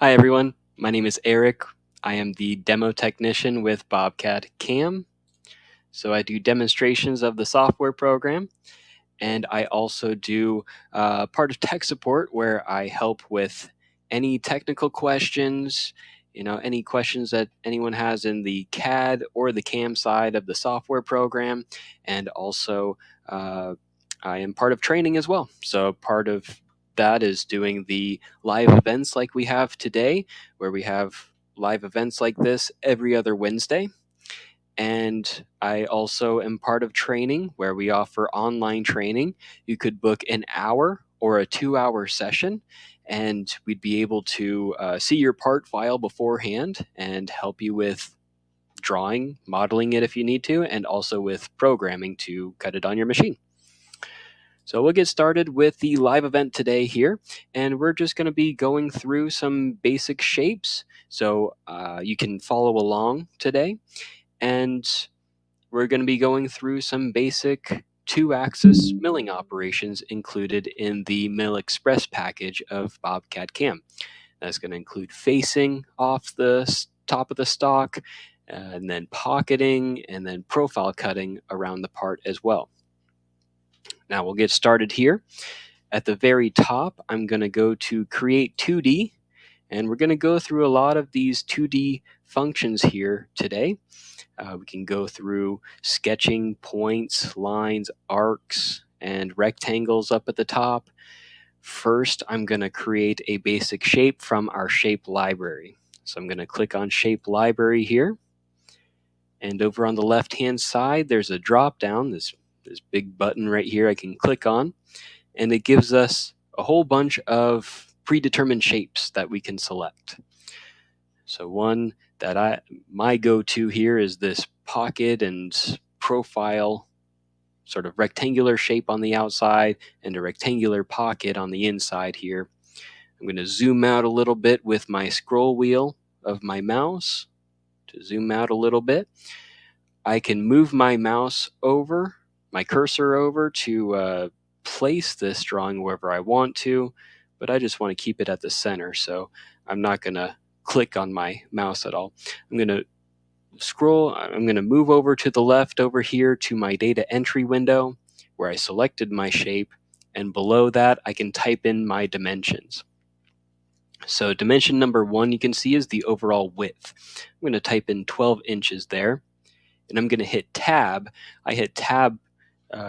Hi everyone, my name is Eric. I am the demo technician with CAD-CAM. So I do demonstrations of the software program, and I also do part of tech support where I help with any technical questions, any questions that anyone has in the CAD or the CAM side of the software program, and also I am part of training as well. So part of that is doing the live events like we have today, where we have live events like this every other Wednesday. And I also am part of training where we offer online training. You could book an hour or a 2-hour session, and we'd be able to see your part file beforehand and help you with drawing, modeling it if you need to, and also with programming to cut it on your machine. So we'll get started with the live event today here, and we're just going to be going through some basic shapes. So you can follow along today, and we're going to be going through some basic 2-axis milling operations included in the Mill Express package of CAD-CAM. That's going to include facing off the top of the stock, and then pocketing, and then profile cutting around the part as well. Now we'll get started here. At the very top, I'm going to go to Create 2D, and we're going to go through a lot of these 2D functions here today. We can go through sketching points, lines, arcs, and rectangles up at the top. First, I'm going to create a basic shape from our shape library. So I'm going to click on Shape Library here. And over on the left-hand side, there's a drop-down, this big button right here I can click on. And it gives us a whole bunch of predetermined shapes that we can select. So one that my go-to here is this pocket and profile sort of rectangular shape on the outside and a rectangular pocket on the inside here. I'm going to zoom out a little bit with my scroll wheel of my mouse to zoom out a little bit. I can move my mouse over, my cursor over to place this drawing wherever I want to, but I just want to keep it at the center, so I'm not going to click on my mouse at all. I'm going to scroll, I'm going to move over to the left over here to my data entry window where I selected my shape, and below that I can type in my dimensions. So dimension number 1 you can see is the overall width. I'm going to type in 12 inches there, and I'm going to hit tab. I hit tab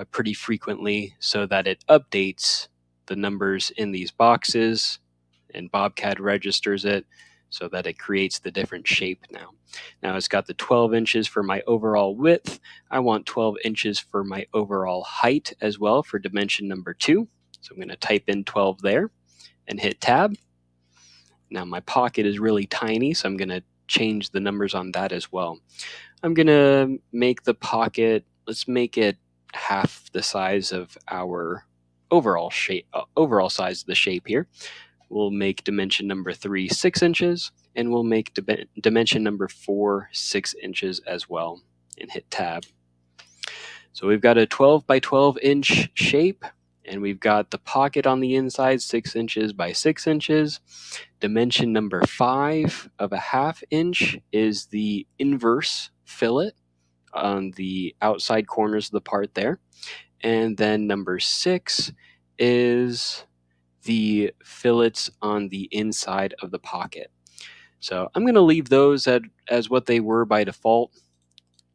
pretty frequently so that it updates the numbers in these boxes, and BobCAD registers it so that it creates the different shape now. Now it's got the 12 inches for my overall width. I want 12 inches for my overall height as well for dimension number 2. So I'm going to type in 12 there and hit tab. Now my pocket is really tiny, so I'm going to change the numbers on that as well. I'm going to make the pocket, let's make it half the size of our overall shape, overall size of the shape here. We'll make dimension number 3 6 inches, and we'll make dimension number 4 6 inches as well, and hit tab. So we've got a 12 by 12 inch shape, and we've got the pocket on the inside 6 inches by 6 inches. Dimension number 5 of a ½ inch is the inverse fillet on the outside corners of the part there. And then number 6 is the fillets on the inside of the pocket. So I'm going to leave those as what they were by default.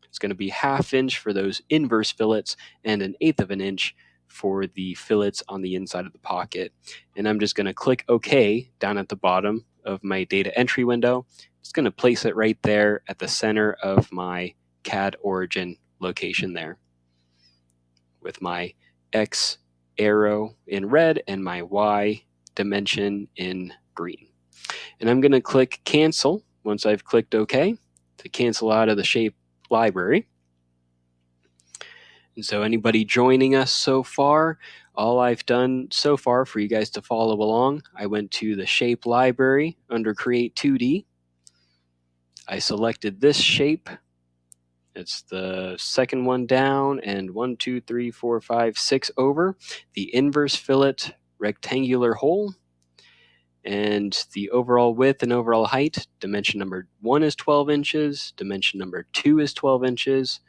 It's going to be ½ inch for those inverse fillets and 1/8 of an inch for the fillets on the inside of the pocket. And I'm just going to click OK down at the bottom of my data entry window. It's going to place it right there at the center of my CAD origin location there, with my X arrow in red and my Y dimension in green. And I'm going to click cancel once I've clicked OK to cancel out of the shape library. And so anybody joining us so far, all I've done so far for you guys to follow along, I went to the shape library under Create 2D. I selected this shape. It's the second one down, and 1, 2, 3, 4, 5, 6 over, the inverse fillet rectangular hole. And the overall width and overall height, dimension number 1 is 12 inches, dimension number 2 is 12 inches,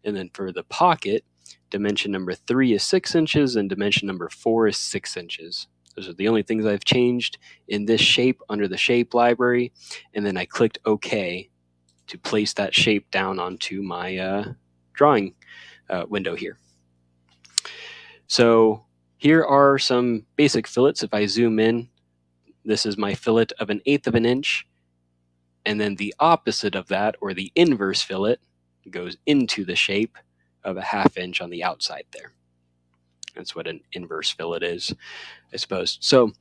and then for the pocket, dimension number 3 is 6 inches, and dimension number 4 is 6 inches. Those are the only things I've changed in this shape under the shape library, and then I clicked OK to place that shape down onto my drawing window here. So here are some basic fillets. If I zoom in, this is my fillet of 1/8 of an inch, and then the opposite of that, or the inverse fillet, goes into the shape of 1/2 inch on the outside there. That's what an inverse fillet is, I suppose. So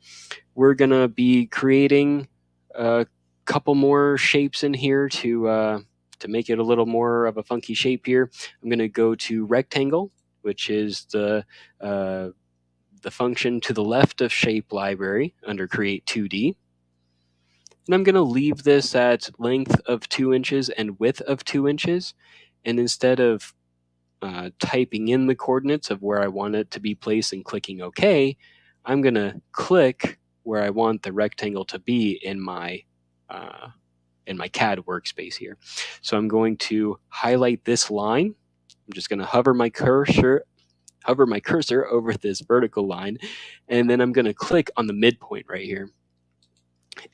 we're going to be creating a couple more shapes in here to make it a little more of a funky shape here. I'm going to go to rectangle, which is the function to the left of shape library under create 2D. And I'm going to leave this at length of 2 inches and width of 2 inches. And instead of typing in the coordinates of where I want it to be placed and clicking OK, I'm going to click where I want the rectangle to be in my CAD workspace here. So I'm going to highlight this line. I'm just going to hover my cursor over this vertical line, and then I'm going to click on the midpoint right here,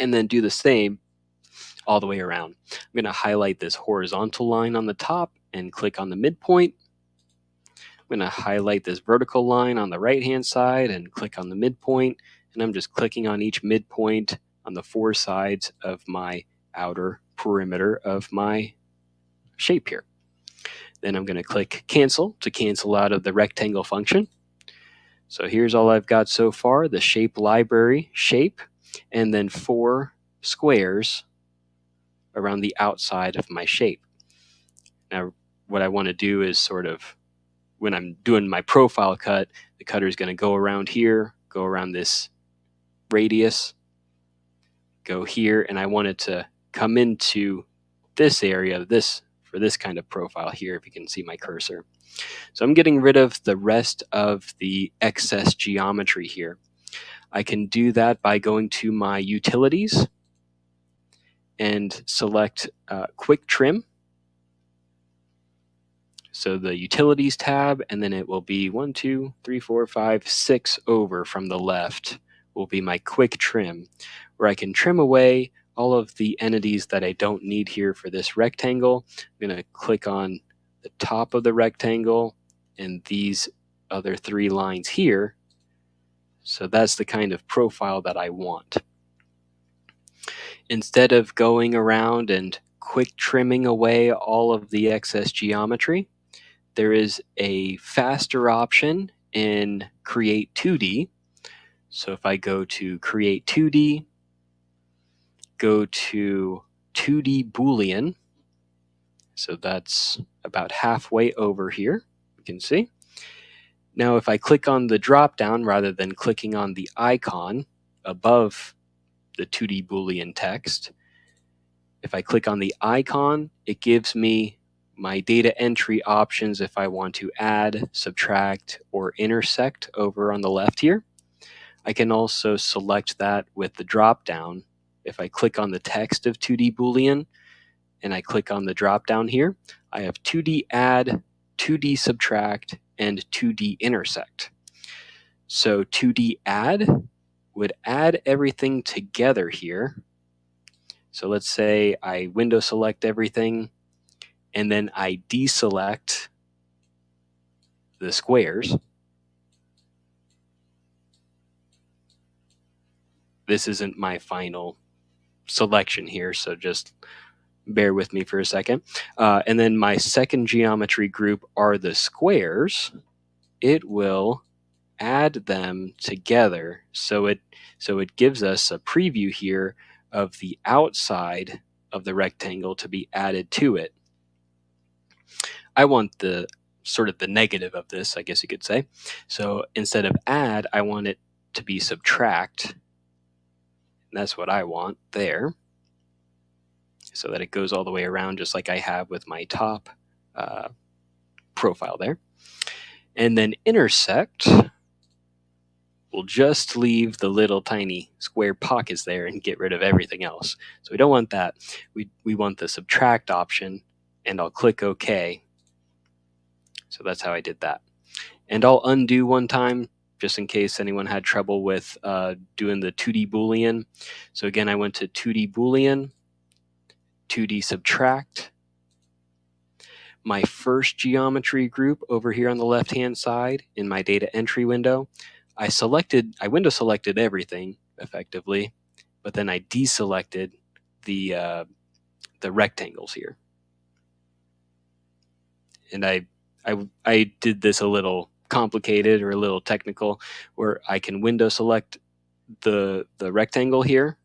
and then do the same all the way around. I'm going to highlight this horizontal line on the top and click on the midpoint. I'm going to highlight this vertical line on the right-hand side and click on the midpoint, and I'm just clicking on each midpoint on the 4 sides of my outer perimeter of my shape here. Then I'm going to click cancel to cancel out of the rectangle function. So here's all I've got so far: the shape library shape, and then 4 squares around the outside of my shape. Now, what I want to do is sort of, when I'm doing my profile cut, the cutter is going to go around here, go around this radius, go here, and I want it to come into this area, for this kind of profile here, if you can see my cursor. So I'm getting rid of the rest of the excess geometry here. I can do that by going to my utilities and select quick trim. So the utilities tab, and then it will be 1, 2, 3, 4, 5, 6 over from the left will be my quick trim, where I can trim away all of the entities that I don't need here for this rectangle. I'm going to click on the top of the rectangle and these other 3 lines here. So that's the kind of profile that I want. Instead of going around and quick trimming away all of the excess geometry, there is a faster option in Create 2D. So if I go to Create 2D, go to 2D Boolean, so that's about halfway over here, you can see. Now if I click on the drop down rather than clicking on the icon above the 2D Boolean text, if I click on the icon, it gives me my data entry options if I want to add, subtract, or intersect over on the left here. I can also select that with the drop down. If I click on the text of 2D Boolean and I click on the drop down here, I have 2D add, 2D subtract, and 2D intersect. So 2D add would add everything together here. So let's say I window select everything, and then I deselect the squares. This isn't my final selection here, so just bear with me for a second. And then my second geometry group are the squares. It will add them together, so it gives us a preview here of the outside of the rectangle to be added to it. I want the sort of the negative of this, I guess you could say. So instead of add, I want it to be subtract. And that's what I want there, so that it goes all the way around just like I have with my top profile there. And then intersect we'll just leave the little tiny square pockets there and get rid of everything else. So we don't want that. We want the subtract option, and I'll click OK. So that's how I did that. And I'll undo one time, just in case anyone had trouble with doing the 2D Boolean. So again, I went to 2D Boolean, 2D subtract. My first geometry group over here on the left-hand side in my data entry window, I window selected everything effectively, but then I deselected the rectangles here. And I did this a little complicated or a little technical, where I can window select the rectangle here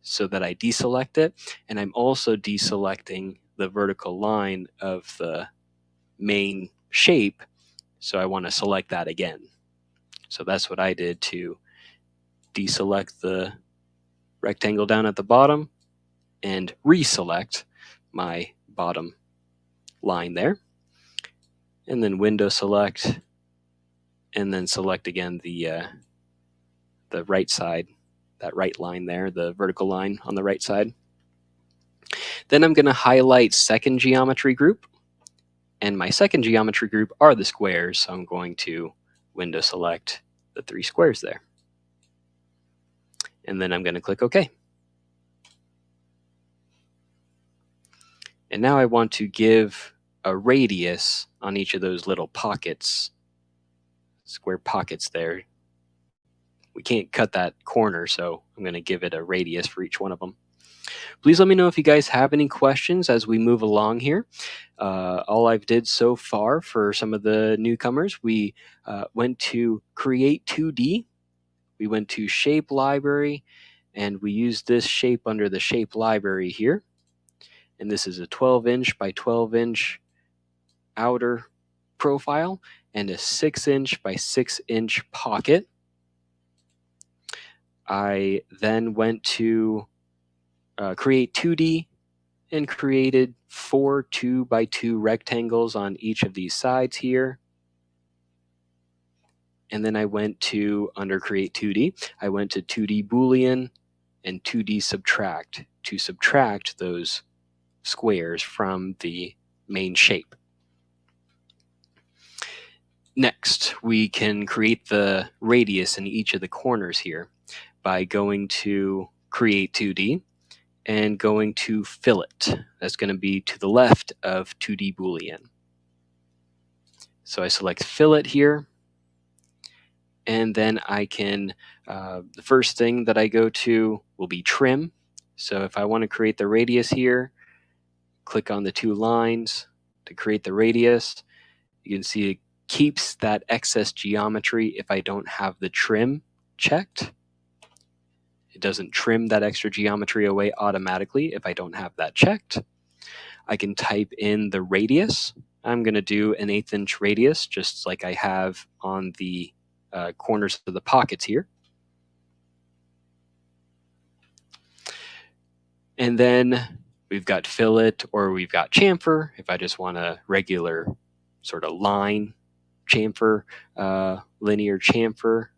so that I deselect it, and I'm also deselecting the vertical line of the main shape, so I want to select that again. So that's what I did to deselect the rectangle down at the bottom and reselect my bottom line there, and then window select, and then select again the right side, that right line there, the vertical line on the right side. Then I'm going to highlight second geometry group, and my second geometry group are the squares, so I'm going to window select the 3 squares there. And then I'm going to click OK. And now I want to give a radius on each of those little pockets, square pockets there. We can't cut that corner, so I'm going to give it a radius for each one of them. Please let me know if you guys have any questions as we move along here. All I've did so far for some of the newcomers, we went to Create 2D, we went to Shape Library, and we used this shape under the Shape Library here. And this is a 12-inch by 12-inch outer profile and a 6-inch by 6-inch pocket. I then went to Create 2D and created 4 2x2 rectangles on each of these sides here. And then I went to, under Create 2D, I went to 2D Boolean and 2D subtract to subtract those squares from the main shape. Next, we can create the radius in each of the corners here by going to Create 2D and going to Fillet. That's going to be to the left of 2D Boolean. So I select Fillet here, and then I can, the first thing that I go to will be Trim. So if I want to create the radius here, click on the 2 lines to create the radius. You can see it keeps that excess geometry if I don't have the trim checked. It doesn't trim that extra geometry away automatically if I don't have that checked. I can type in the radius. I'm going to do an 1/8 inch radius, just like I have on the corners of the pockets here. And then we've got fillet, or we've got chamfer, if I just want a regular sort of line chamfer, linear chamfer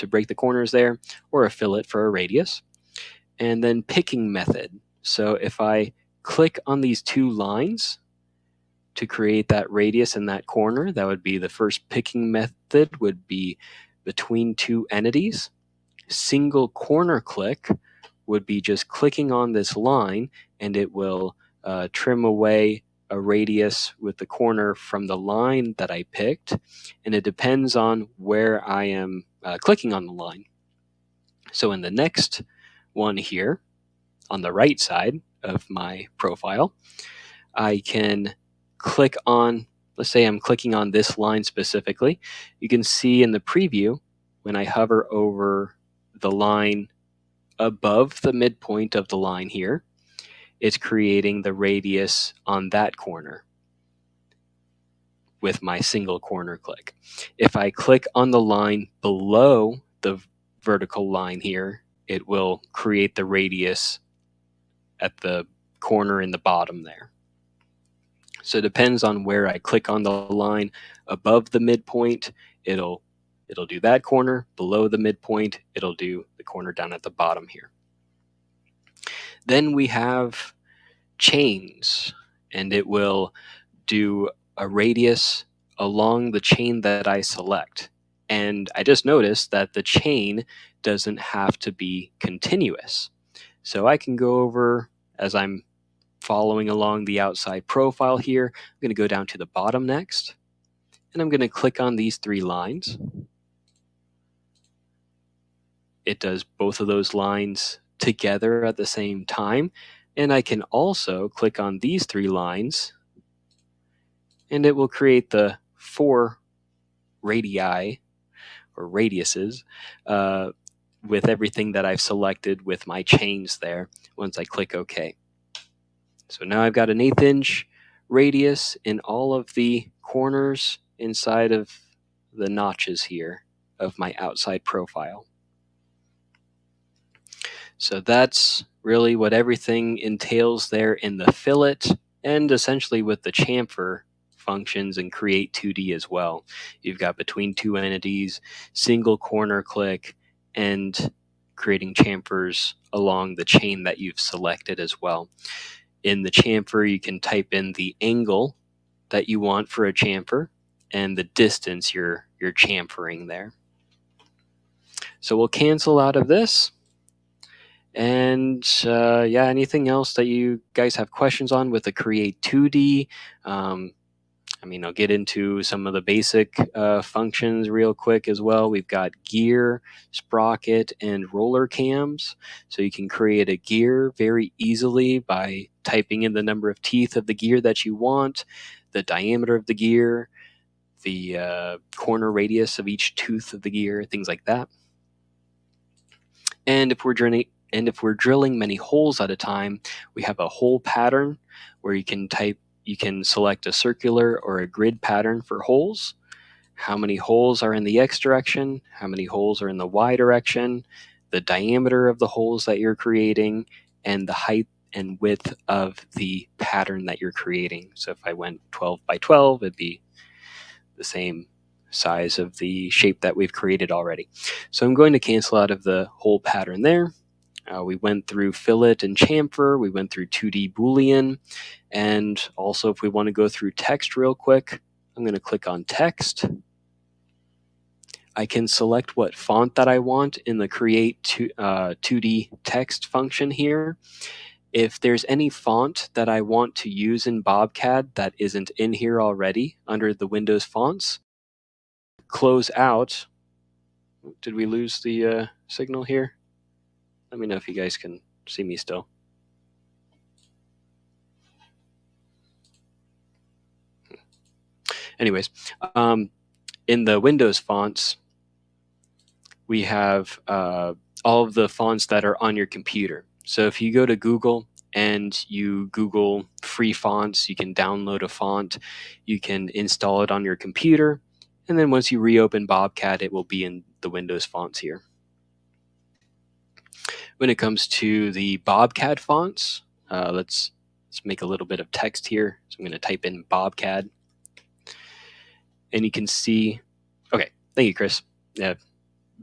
to break the corners there, or a fillet for a radius. And then picking method. So if I click on these 2 lines to create that radius in that corner, that would be the first picking method, would be between 2 entities. Single corner click would be just clicking on this line, and it will trim away a radius with the corner from the line that I picked, and it depends on where I am clicking on the line. So in the next one here, on the right side of my profile, I can click on, let's say I'm clicking on this line specifically. You can see in the preview, when I hover over the line above the midpoint of the line here, it's creating the radius on that corner with my single corner click. If I click on the line below the vertical line here, it will create the radius at the corner in the bottom there. So it depends on where I click on the line above the midpoint, it'll it'll do that corner. Below the midpoint, it'll do the corner down at the bottom here. Then we have chains, and it will do a radius along the chain that I select. And I just noticed that the chain doesn't have to be continuous. So I can go over, as I'm following along the outside profile here, I'm going to go down to the bottom next, and I'm going to click on these 3 lines. It does both of those lines together at the same time. And I can also click on these 3 lines, and it will create the 4 radii or radiuses with everything that I've selected with my chains there once I click OK. So now I've got an 1/8 inch radius in all of the corners inside of the notches here of my outside profile. So that's really what everything entails there in the fillet, and essentially with the chamfer functions and create 2D as well. You've got between 2 entities, single corner click, and creating chamfers along the chain that you've selected as well. In the chamfer, you can type in the angle that you want for a chamfer and the distance you're chamfering there. So we'll cancel out of this. And yeah, anything else that you guys have questions on with the Create 2D? I mean, I'll get into some of the basic functions real quick as well. We've got gear, sprocket, and roller cams. So you can create a gear very easily by typing in the number of teeth of the gear that you want, the diameter of the gear, the corner radius of each tooth of the gear, things like that. And if we're drilling many holes at a time, we have a hole pattern where you can select a circular or a grid pattern for holes. How many holes are in the X direction, how many holes are in the Y direction, the diameter of the holes that you're creating, and the height and width of the pattern that you're creating. So if I went 12 by 12, it'd be the same size of the shape that we've created already. So I'm going to cancel out of the hole pattern there. We went through fillet and chamfer, we went through 2D Boolean, and also if we want to go through text real quick, I'm going to click on text. I can select what font that I want in the create 2D text function here. If there's any font that I want to use in BobCAD that isn't in here already under the Windows fonts, close out. Did we lose the signal here? Let me know if you guys can see me still. Anyways, in the Windows fonts, we have all of the fonts that are on your computer. So if you go to Google and you Google free fonts, you can download a font, you can install it on your computer, and then once you reopen BobCAD, it will be in the Windows fonts here. When it comes to the BobCAD fonts, let's make a little bit of text here. So I'm going to type in BobCAD. And you can see, okay, thank you, Chris. Yeah,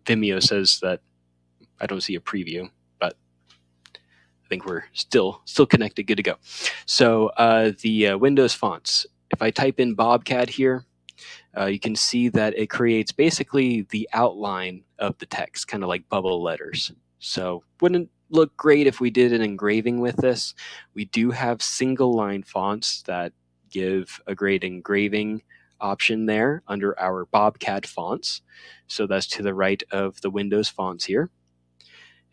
Vimeo says that I don't see a preview, but I think we're still connected, good to go. So the Windows fonts, if I type in BobCAD here, you can see that it creates basically the outline of the text, kind of like bubble letters. So wouldn't look great if we did an engraving with this. We do have single line fonts that give a great engraving option there under our BobCAD fonts. So that's to the right of the Windows fonts here.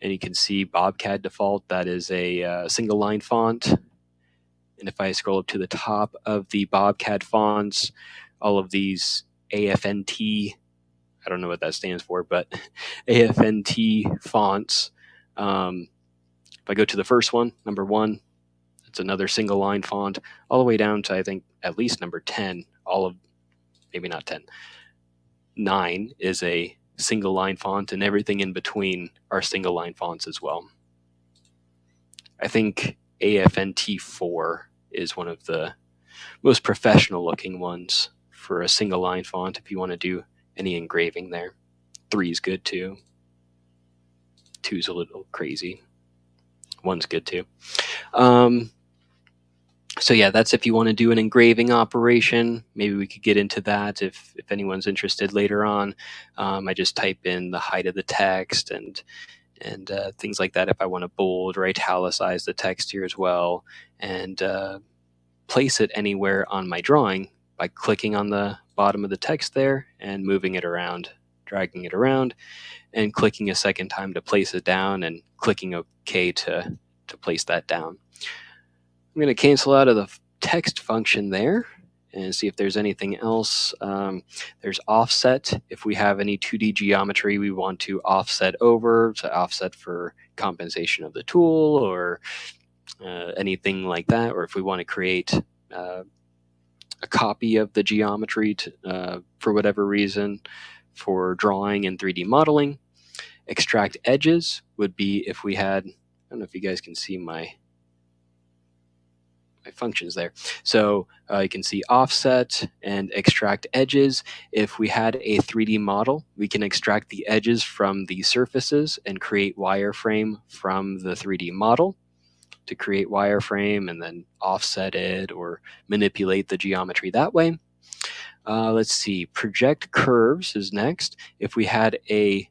And you can see BobCAD default, that is a single line font. And if I scroll up to the top of the BobCAD fonts, all of these AFNT, I don't know what that stands for, but AFNT fonts. If I go to the first one, number 1, it's another single line font, all the way down to, I think, at least number 10, maybe not 10, 9 is a single line font, and everything in between are single line fonts as well. I think AFNT4 is one of the most professional looking ones for a single line font if you want to do any engraving there. 3 is good too. 2's a little crazy. 1's good too. So yeah, that's if you want to do an engraving operation. Maybe we could get into that if anyone's interested later on. I just type in the height of the text and things like that if I want to bold or italicize the text here as well, and place it anywhere on my drawing by clicking on the bottom of the text there and moving it around, dragging it around, and clicking a second time to place it down and clicking OK to place that down. I'm going to cancel out of the text function there and see if there's anything else. There's offset. If we have any 2D geometry we want to offset over, to offset for compensation of the tool or anything like that, or if we want to create a copy of the geometry for whatever reason for drawing and 3D modeling. Extract edges would be if we had, I don't know if you guys can see my functions there. So you can see offset and extract edges. If we had a 3D model, we can extract the edges from the surfaces and create wireframe from the 3D model to create wireframe and then offset it or manipulate the geometry that way. Let's see, project curves is next. If we had a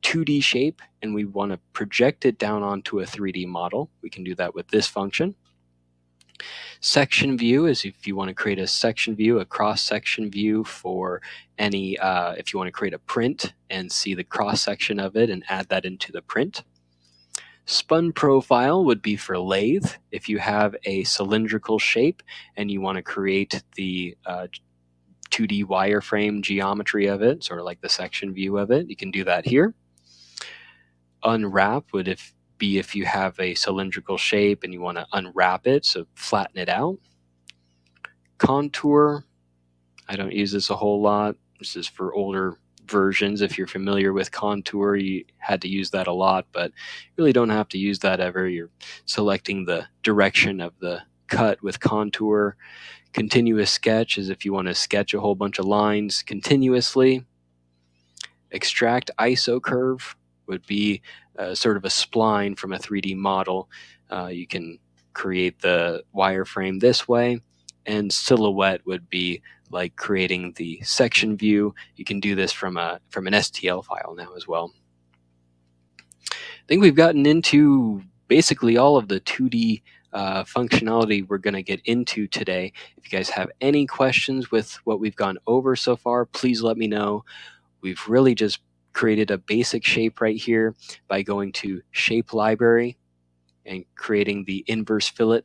2D shape and we want to project it down onto a 3D model, we can do that with this function. Section view is if you want to create a section view, a cross-section view for any, if you want to create a print and see the cross-section of it and add that into the print. Spun profile would be for lathe. If you have a cylindrical shape and you want to create the 2D wireframe geometry of it, sort of like the section view of it, you can do that here. Unwrap would be if you have a cylindrical shape and you want to unwrap it, so flatten it out. Contour, I don't use this a whole lot. This is for older versions. If you're familiar with contour, you had to use that a lot, but you really don't have to use that ever. You're selecting the direction of the cut with contour. Continuous sketch is if you want to sketch a whole bunch of lines continuously. Extract iso curve would be sort of a spline from a 3D model. You can create the wireframe this way. And silhouette would be like creating the section view. You can do this from an STL file now as well. I think we've gotten into basically all of the 2D functionality we're going to get into today. If you guys have any questions with what we've gone over so far, please let me know. We've really just created a basic shape right here by going to Shape Library and creating the inverse fillet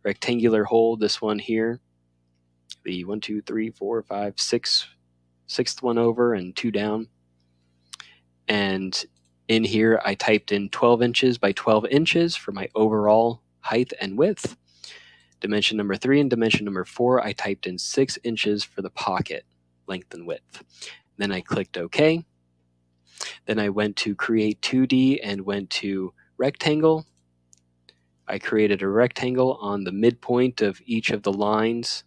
rectangular hole, this one here. The 1, 2, 3, 4, 5, 6, sixth one over and 2 down. And in here, I typed in 12 inches by 12 inches for my overall height and width. Dimension number 3 and dimension number 4, I typed in 6 inches for the pocket length and width. Then I clicked OK. Then I went to Create 2D and went to Rectangle. I created a rectangle on the midpoint of each of the lines,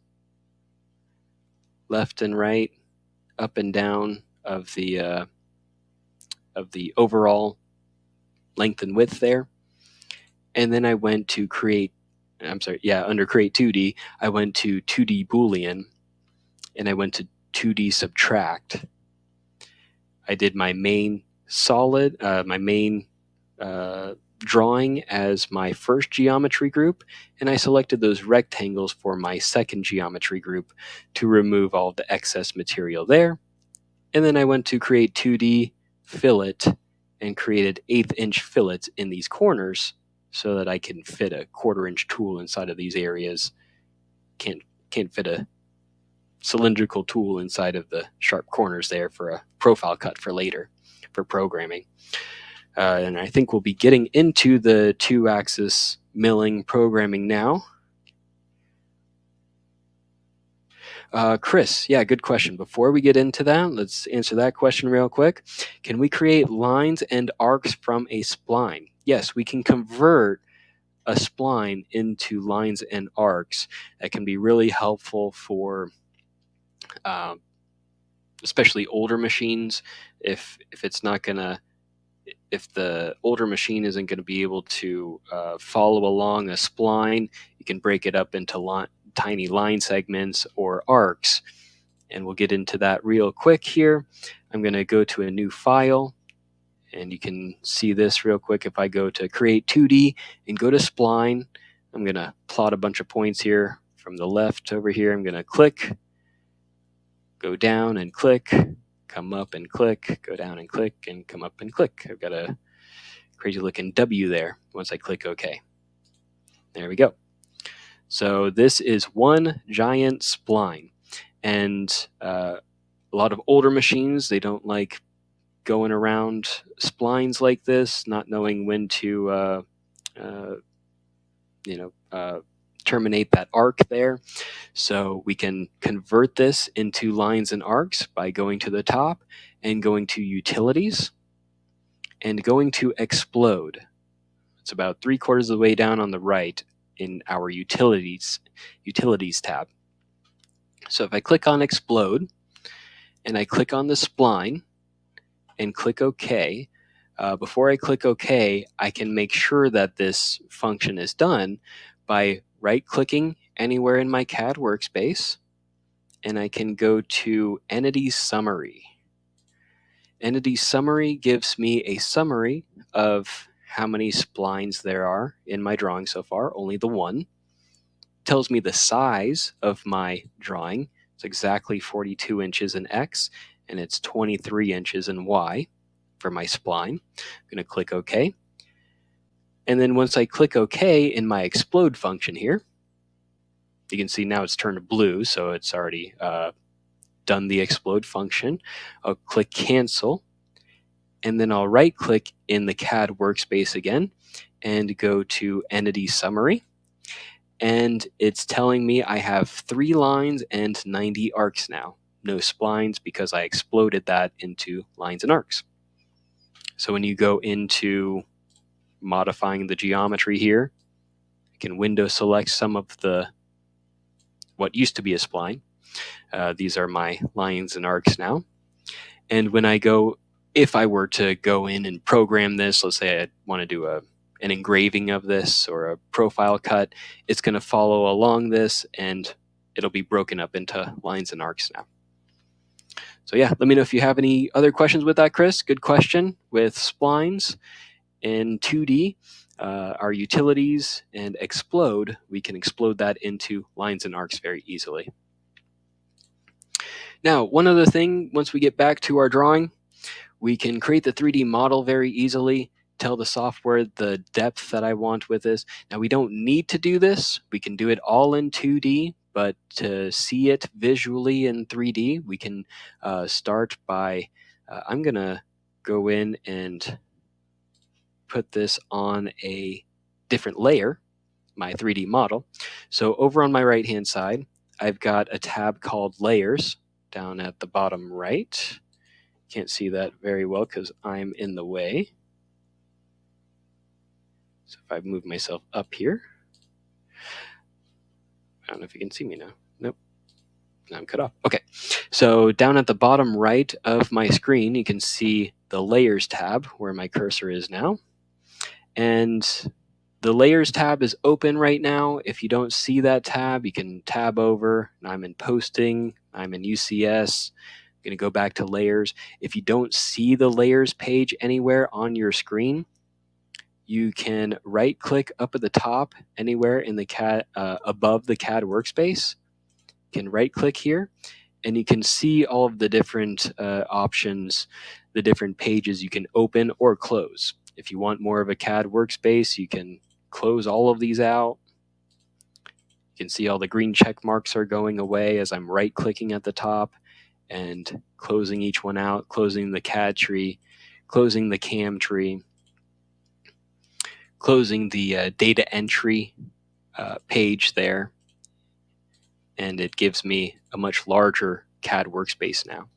left and right, up and down of the overall length and width there. And then I went to under Create 2D, I went to 2D Boolean, and I went to 2D Subtract. I did my main solid, my main drawing as my first geometry group, and I selected those rectangles for my second geometry group to remove all the excess material there. And then I went to Create 2D Fillet and created 1/8 inch fillets in these corners so that I can fit a 1/4 inch tool inside of these areas. Can't fit a cylindrical tool inside of the sharp corners there for a profile cut for later for programming. And I think we'll be getting into the 2-axis milling programming now. Chris, yeah, good question. Before we get into that, let's answer that question real quick. Can we create lines and arcs from a spline? Yes, we can convert a spline into lines and arcs. That can be really helpful for especially older machines, if the older machine isn't going to be able to follow along a spline, you can break it up into tiny line segments or arcs. And we'll get into that real quick here. I'm going to go to a new file, and you can see this real quick. If I go to Create 2D and go to Spline, I'm going to plot a bunch of points here from the left over here. I'm going to click, go down and click, come up and click, go down and click, and come up and click. I've got a crazy looking W there once I click OK. There we go. So this is one giant spline. And a lot of older machines, they don't like going around splines like this, not knowing when to terminate that arc there. So we can convert this into lines and arcs by going to the top and going to Utilities and going to Explode. It's about 3/4 of the way down on the right in our Utilities tab. So if I click on Explode and I click on the spline and click OK, before I click OK, I can make sure that this function is done by right-clicking anywhere in my CAD workspace, and I can go to Entity Summary. Entity Summary gives me a summary of how many splines there are in my drawing so far, only the one. Tells me the size of my drawing. It's exactly 42 inches in X, and it's 23 inches in Y for my spline. I'm going to click OK. And then once I click OK in my Explode function here, you can see now it's turned blue, so it's already done the Explode function. I'll click Cancel, and then I'll right-click in the CAD workspace again and go to Entity Summary. And it's telling me I have 3 lines and 90 arcs now. No splines because I exploded that into lines and arcs. So when you go into modifying the geometry here, you can window select some of what used to be a spline. These are my lines and arcs now. And when I go, if I were to go in and program this, let's say I want to do an engraving of this or a profile cut, it's going to follow along this and it'll be broken up into lines and arcs now. So yeah, let me know if you have any other questions with that, Chris. Good question with splines in 2D. Our utilities and explode, we can explode that into lines and arcs very easily. Now, one other thing, once we get back to our drawing, we can create the 3D model very easily, tell the software the depth that I want with this. Now, we don't need to do this. We can do it all in 2D, but to see it visually in 3D, we can start by, I'm going to go in and put this on a different layer, my 3D model. So over on my right-hand side, I've got a tab called Layers down at the bottom right. Can't see that very well because I'm in the way. So if I move myself up here, I don't know if you can see me now. Nope. Now I'm cut off. Okay. So down at the bottom right of my screen, you can see the Layers tab where my cursor is now. And the Layers tab is open right now. If you don't see that tab, you can tab over. I'm in Posting. I'm in UCS. I'm going to go back to Layers. If you don't see the Layers page anywhere on your screen, you can right-click up at the top anywhere in the CAD above the CAD workspace. You can right-click here, and you can see all of the different options, the different pages you can open or close. If you want more of a CAD workspace, you can close all of these out. You can see all the green check marks are going away as I'm right-clicking at the top and closing each one out, closing the CAD tree, closing the CAM tree, closing the data entry page there, and it gives me a much larger CAD workspace now.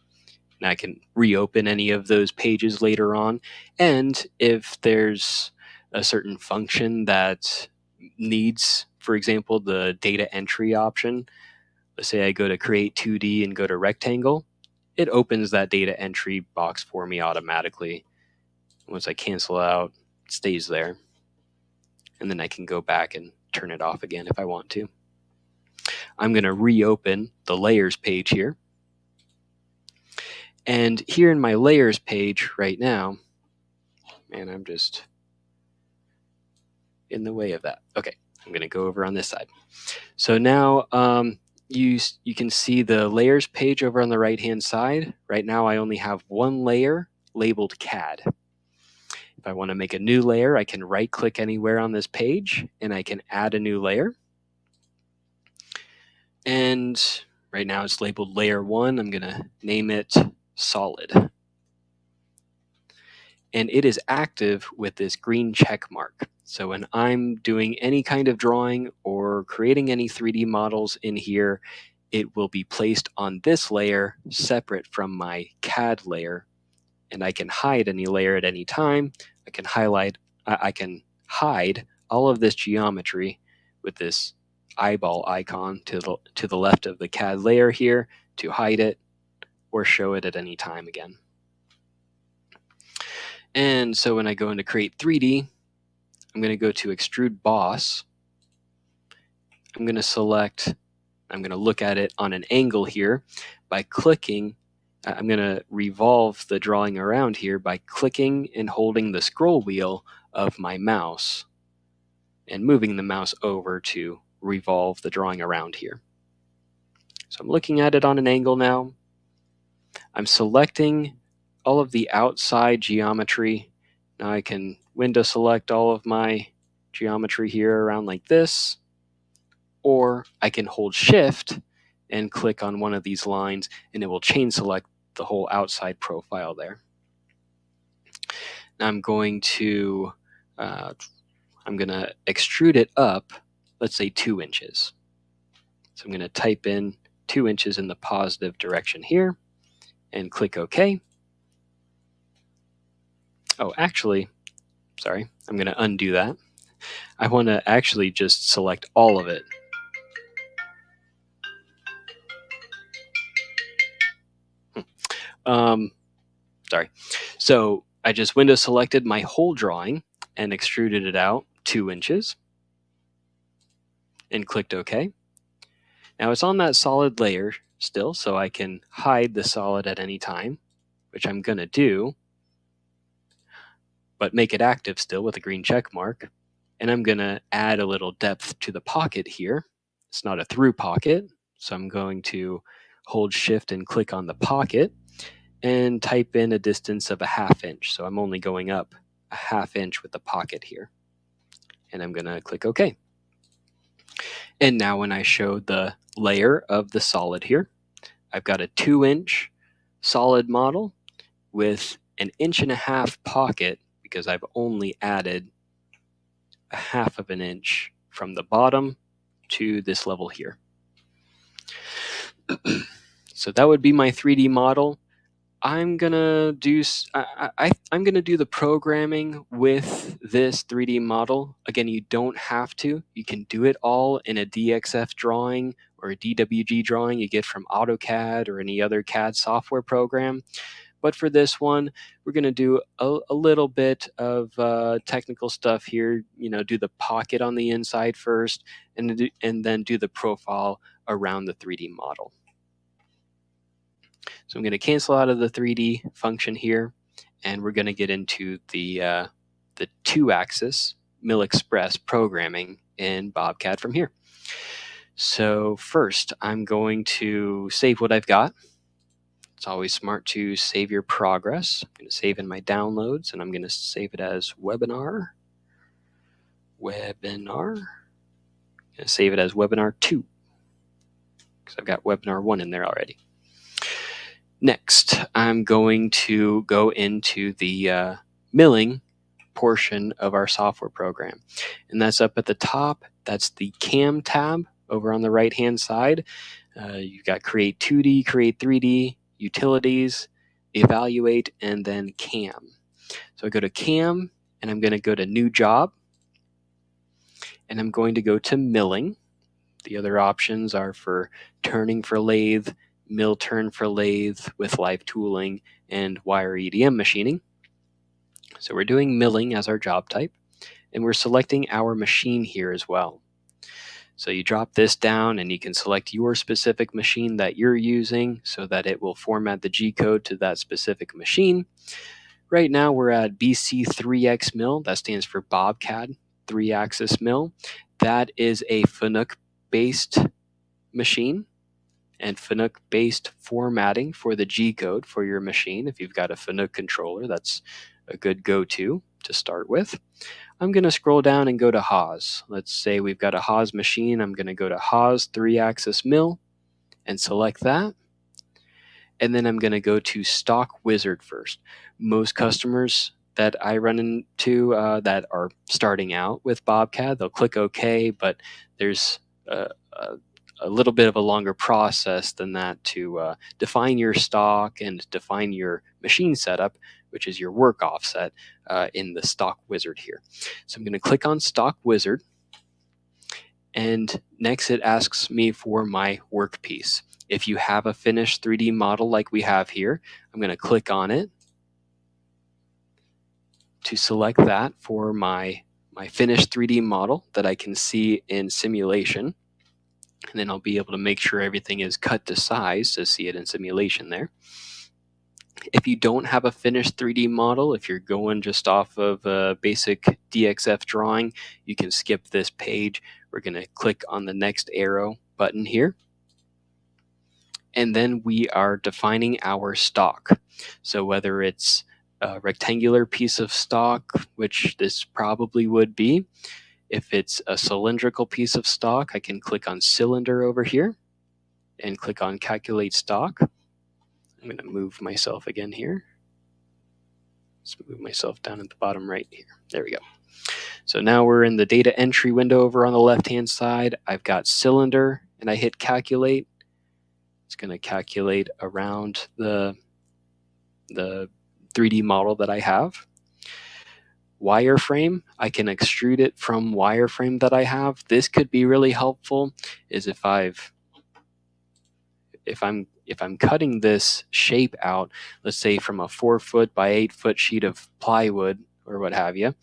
And I can reopen any of those pages later on. And if there's a certain function that needs, for example, the data entry option, let's say I go to Create 2D and go to Rectangle, it opens that data entry box for me automatically. Once I cancel out, it stays there. And then I can go back and turn it off again if I want to. I'm going to reopen the layers page here. And here in my layers page right now, man, I'm just in the way of that. Okay, I'm going to go over on this side. So now you can see the layers page over on the right-hand side. Right now I only have one layer labeled CAD. If I want to make a new layer, I can right-click anywhere on this page, and I can add a new layer. And right now it's labeled Layer 1. I'm going to name it Solid. And it is active with this green check mark. So when I'm doing any kind of drawing or creating any 3D models in here, it will be placed on this layer separate from my CAD layer. And I can hide any layer at any time. I can hide all of this geometry with this eyeball icon to the left of the CAD layer here to hide it or show it at any time again. And so when I go into Create 3D, I'm going to go to Extrude Boss. I'm going to look at it on an angle here by clicking. I'm going to revolve the drawing around here by clicking and holding the scroll wheel of my mouse and moving the mouse over to revolve the drawing around here. So I'm looking at it on an angle now. I'm selecting all of the outside geometry. Now I can window select all of my geometry here around like this, or I can hold Shift and click on one of these lines and it will chain select the whole outside profile there. Now I'm going to extrude it up, let's say 2 inches. So I'm going to type in 2 inches in the positive direction here and click OK. Oh, actually, sorry, I'm going to undo that. I want to actually just select all of it. Sorry. So I just window selected my whole drawing and extruded it out 2 inches and clicked OK. Now it's on that solid layer still, so I can hide the solid at any time, which I'm going to do, but make it active still with a green check mark. And I'm going to add a little depth to the pocket here. It's not a through pocket, so I'm going to hold Shift and click on the pocket and type in a distance of a 1/2 inch. So I'm only going up a 1/2 inch with the pocket here. And I'm going to click OK. And now when I show the layer of the solid here, I've got a 2-inch solid model with an 1.5 inch pocket because I've only added a 1/2 inch from the bottom to this level here. So that would be my 3D model. I'm gonna do the programming with this 3D model. Again, you don't have to. You can do it all in a DXF drawing or a DWG drawing you get from AutoCAD or any other CAD software program. But for this one, we're going to do a little bit of technical stuff here. Do the pocket on the inside first, and then do the profile around the 3D model. So I'm going to cancel out of the 3D function here, and we're going to get into the 2-axis MillExpress programming in Bobcat from here. So first, I'm going to save what I've got. It's always smart to save your progress. I'm going to save in my downloads, and I'm going to save it as webinar. I'm going to save it as webinar 2 because I've got webinar 1 in there already. Next, I'm going to go into the milling portion of our software program, and that's up at the top. That's the CAM tab over on the right-hand side. You've got Create 2D, Create 3D, Utilities, Evaluate, and then CAM. So I go to CAM, and I'm going to go to New Job, and I'm going to go to Milling. The other options are for turning for lathe, mill turn for lathe with live tooling, and wire EDM machining. So we're doing milling as our job type, and we're selecting our machine here as well. So you drop this down and you can select your specific machine that you're using so that it will format the G-code to that specific machine. Right now we're at BC3X mill. That stands for Bobcat 3-axis mill. That is a Fanuc-based machine and Fanuc-based formatting for the G-code for your machine. If you've got a Fanuc controller, that's a good go-to to start with. I'm going to scroll down and go to Haas. Let's say we've got a Haas machine. I'm going to go to Haas 3-axis mill and select that. And then I'm going to go to Stock Wizard first. Most customers that I run into that are starting out with Bobcat, they'll click OK, but there's a little bit of a longer process than that to define your stock and define your machine setup, which is your work offset in the Stock Wizard here. So I'm going to click on Stock Wizard, and next it asks me for my workpiece. If you have a finished 3D model like we have here, I'm going to click on it to select that for my finished 3D model that I can see in simulation. And then I'll be able to make sure everything is cut to size to see it in simulation there. If you don't have a finished 3D model, if you're going just off of a basic DXF drawing, you can skip this page. We're going to click on the next arrow button here. And then we are defining our stock. So whether it's a rectangular piece of stock, which this probably would be, if it's a cylindrical piece of stock, I can click on cylinder over here and click on calculate stock. I'm going to move myself again here. Let's move myself down at the bottom right here. There we go. So now we're in the data entry window over on the left-hand side. I've got cylinder and I hit calculate. It's going to calculate around the 3D model that I have. Wireframe, I can extrude it from wireframe that I have. This could be really helpful is if I'm cutting this shape out, let's say from a 4-foot by 8-foot sheet of plywood or what have you,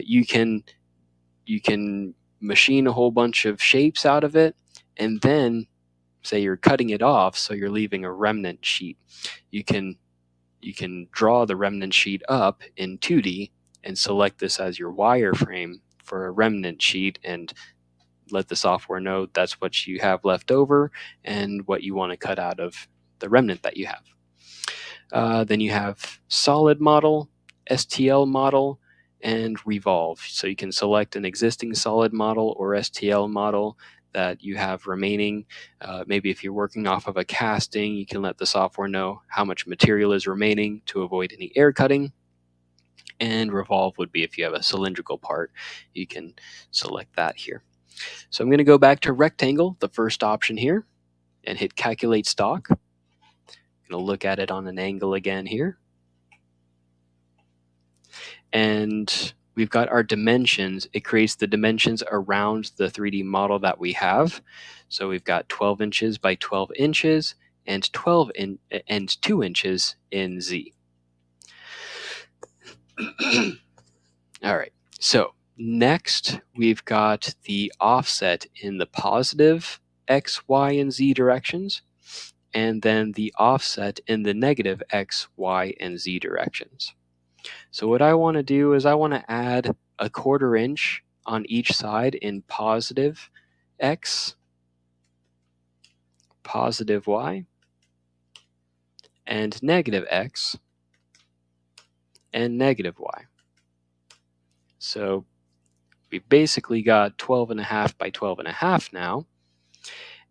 you can machine a whole bunch of shapes out of it, and then say you're cutting it off, so you're leaving a remnant sheet. You can draw the remnant sheet up in 2D and select this as your wireframe for a remnant sheet and let the software know that's what you have left over and what you want to cut out of the remnant that you have. Then you have solid model, STL model, and revolve. So you can select an existing solid model or STL model that you have remaining. Maybe if you're working off of a casting, you can let the software know how much material is remaining to avoid any air cutting. And revolve would be if you have a cylindrical part, you can select that here. So I'm going to go back to rectangle, the first option here, and hit calculate stock. I'm going to look at it on an angle again here. And we've got our dimensions. It creates the dimensions around the 3D model that we have. So we've got 12 inches by 12 inches and 2 inches in Z. All right, so next we've got the offset in the positive X, Y, and Z directions, and then the offset in the negative X, Y, and Z directions. So what I want to do is I want to add a 1/4 inch on each side in positive X, positive Y, and negative X, and negative Y. So we basically got 12.5 by 12.5 now.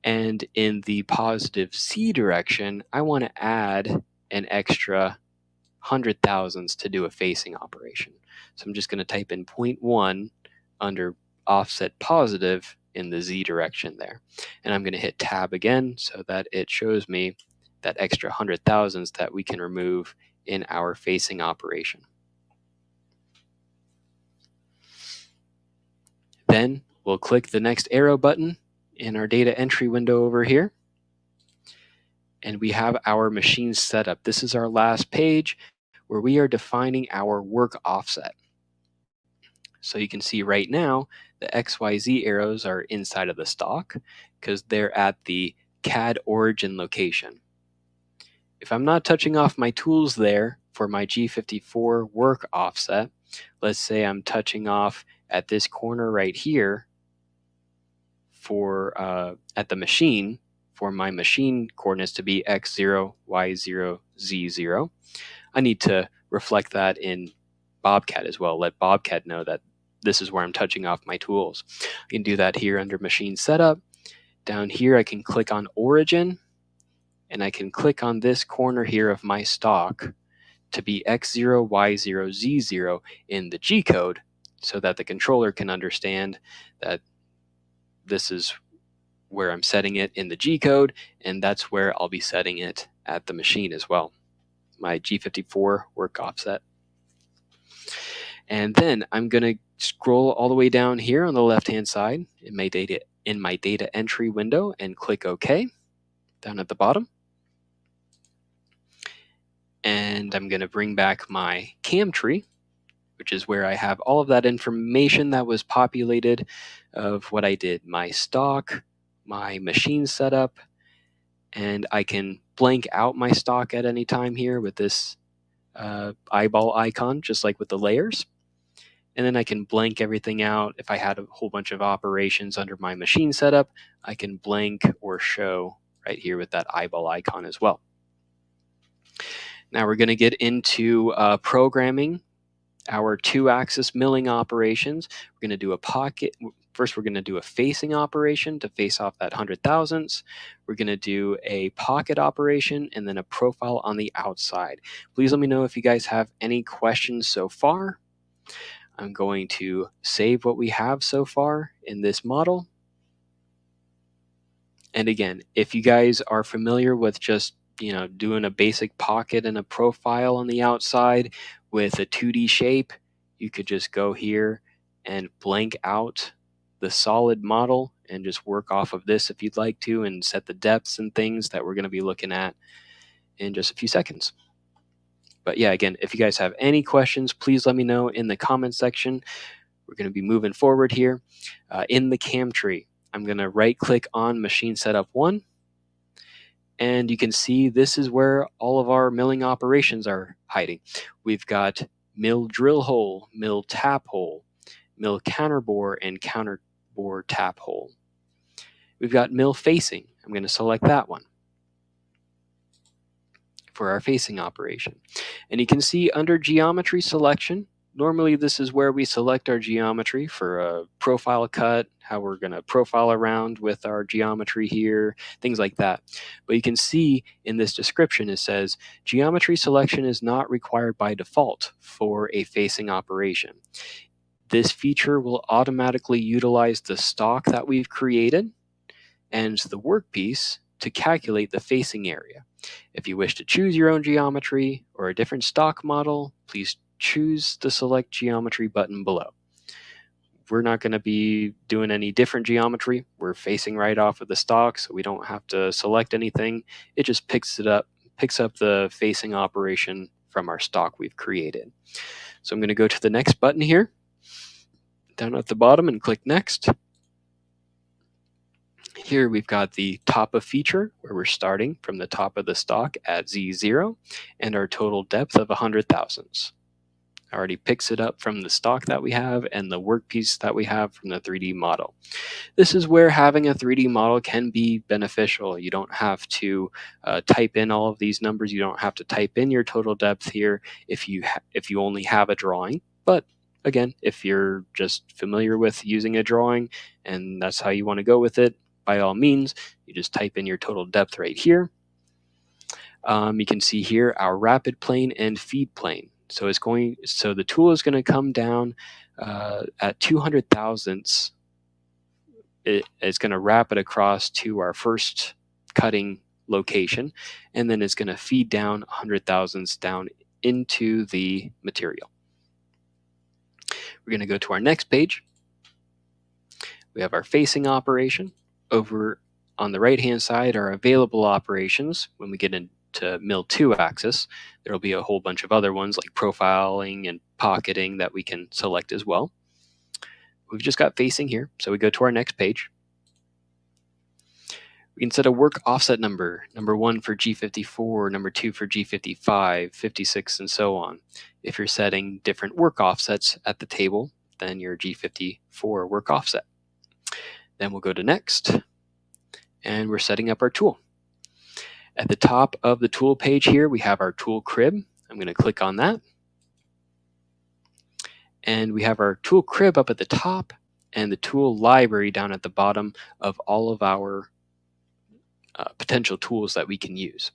And in the positive Z direction, I want to add an extra 100 thousandths to do a facing operation. So I'm just going to type in 0.1 under offset positive in the Z direction there. And I'm going to hit tab again so that it shows me that extra 100 thousandths that we can remove in our facing operation. Then we'll click the next arrow button in our data entry window over here. and we have our machine set up. This is our last page where we are defining our work offset. So you can see right now the XYZ arrows are inside of the stock because they're at the CAD origin location. If I'm not touching off my tools there for my G54 work offset, let's say I'm touching off at this corner right here for at the machine for my machine coordinates to be X0, Y0, Z0. I need to reflect that in Bobcat as well. Let Bobcat know that this is where I'm touching off my tools. I can do that here under machine setup. Down here I can click on origin, and I can click on this corner here of my stock to be X0, Y0, Z0 in the G code so that the controller can understand that this is where I'm setting it in the G code, and that's where I'll be setting it at the machine as well, my G54 work offset. And then I'm going to scroll all the way down here on the left-hand side in my data entry window and click OK down at the bottom. And I'm going to bring back my CAM tree, which is where I have all of that information that was populated of what I did, my stock, my machine setup, and I can blank out my stock at any time here with this eyeball icon, just like with the layers. And then I can blank everything out. If I had a whole bunch of operations under my machine setup, I can blank or show right here with that eyeball icon as well. Now we're going to get into programming our 2-axis milling operations. We're going to do a pocket. First, we're going to do a facing operation to face off that 100 thousandths. We're going to do a pocket operation and then a profile on the outside. Please let me know if you guys have any questions so far. I'm going to save what we have so far in this model. And again, if you guys are familiar with just doing a basic pocket and a profile on the outside with a 2D shape, you could just go here and blank out the solid model and just work off of this if you'd like to, and set the depths and things that we're going to be looking at in just a few seconds. But yeah, again, if you guys have any questions, please let me know in the comment section. We're going to be moving forward here. In the CAM tree, I'm going to right click on machine setup 1. And you can see this is where all of our milling operations are hiding. We've got mill drill hole, mill tap hole, mill counterbore, and counterbore tap hole. We've got mill facing. I'm going to select that one for our facing operation. And you can see under geometry selection, normally this is where we select our geometry for a profile cut, how we're going to profile around with our geometry here, things like that. But you can see in this description it says geometry selection is not required by default for a facing operation. This feature will automatically utilize the stock that we've created and the workpiece to calculate the facing area. If you wish to choose your own geometry or a different stock model, please choose the Select Geometry button below. We're not going to be doing any different geometry. We're facing right off of the stock, so we don't have to select anything. It just picks up the facing operation from our stock we've created. So I'm going to go to the next button here, down at the bottom, and click Next. Here we've got the top of feature, where we're starting from the top of the stock at Z0 and our total depth of 100 thousandths. Already picks it up from the stock that we have and the workpiece that we have from the 3D model. This is where having a 3D model can be beneficial. You don't have to type in all of these numbers. You don't have to type in your total depth here if you only have a drawing. But again, if you're just familiar with using a drawing and that's how you want to go with it, by all means, you just type in your total depth right here. You can see here our rapid plane and feed plane. So the tool is going to come down at 200 thousandths. It's going to wrap it across to our first cutting location, and then it's going to feed down 100 thousandths down into the material. We're going to go to our next page. We have our facing operation. Over on the right hand side are available operations. When we get into mill 2 axis, there will be a whole bunch of other ones like profiling and pocketing that we can select as well. We've just got facing here, so we go to our next page. We can set a work offset number 1 for G54, number 2 for G55, 56, and so on. If you're setting different work offsets at the table than your G54 work offset. Then we'll go to next, and we're setting up our tool. At the top of the tool page here, we have our tool crib. I'm going to click on that. And we have our tool crib up at the top and the tool library down at the bottom of all of our potential tools that we can use.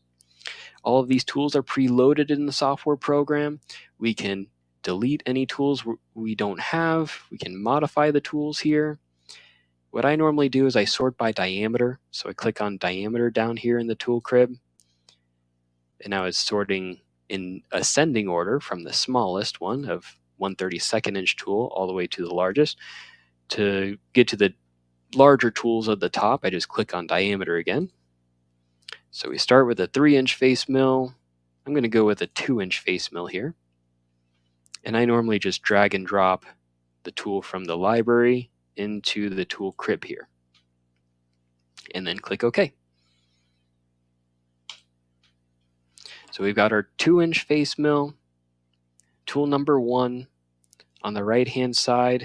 All of these tools are preloaded in the software program. We can delete any tools we don't have. We can modify the tools here. What I normally do is I sort by diameter. So I click on diameter down here in the tool crib. And now it's sorting in ascending order from the smallest one of 1/32 inch tool all the way to the largest. To get to the larger tools at the top, I just click on diameter again. So we start with a 3-inch face mill. I'm going to go with a 2-inch face mill here. And I normally just drag and drop the tool from the library into the tool crib here. And then click OK. So we've got our 2-inch face mill, tool number 1. On the right-hand side,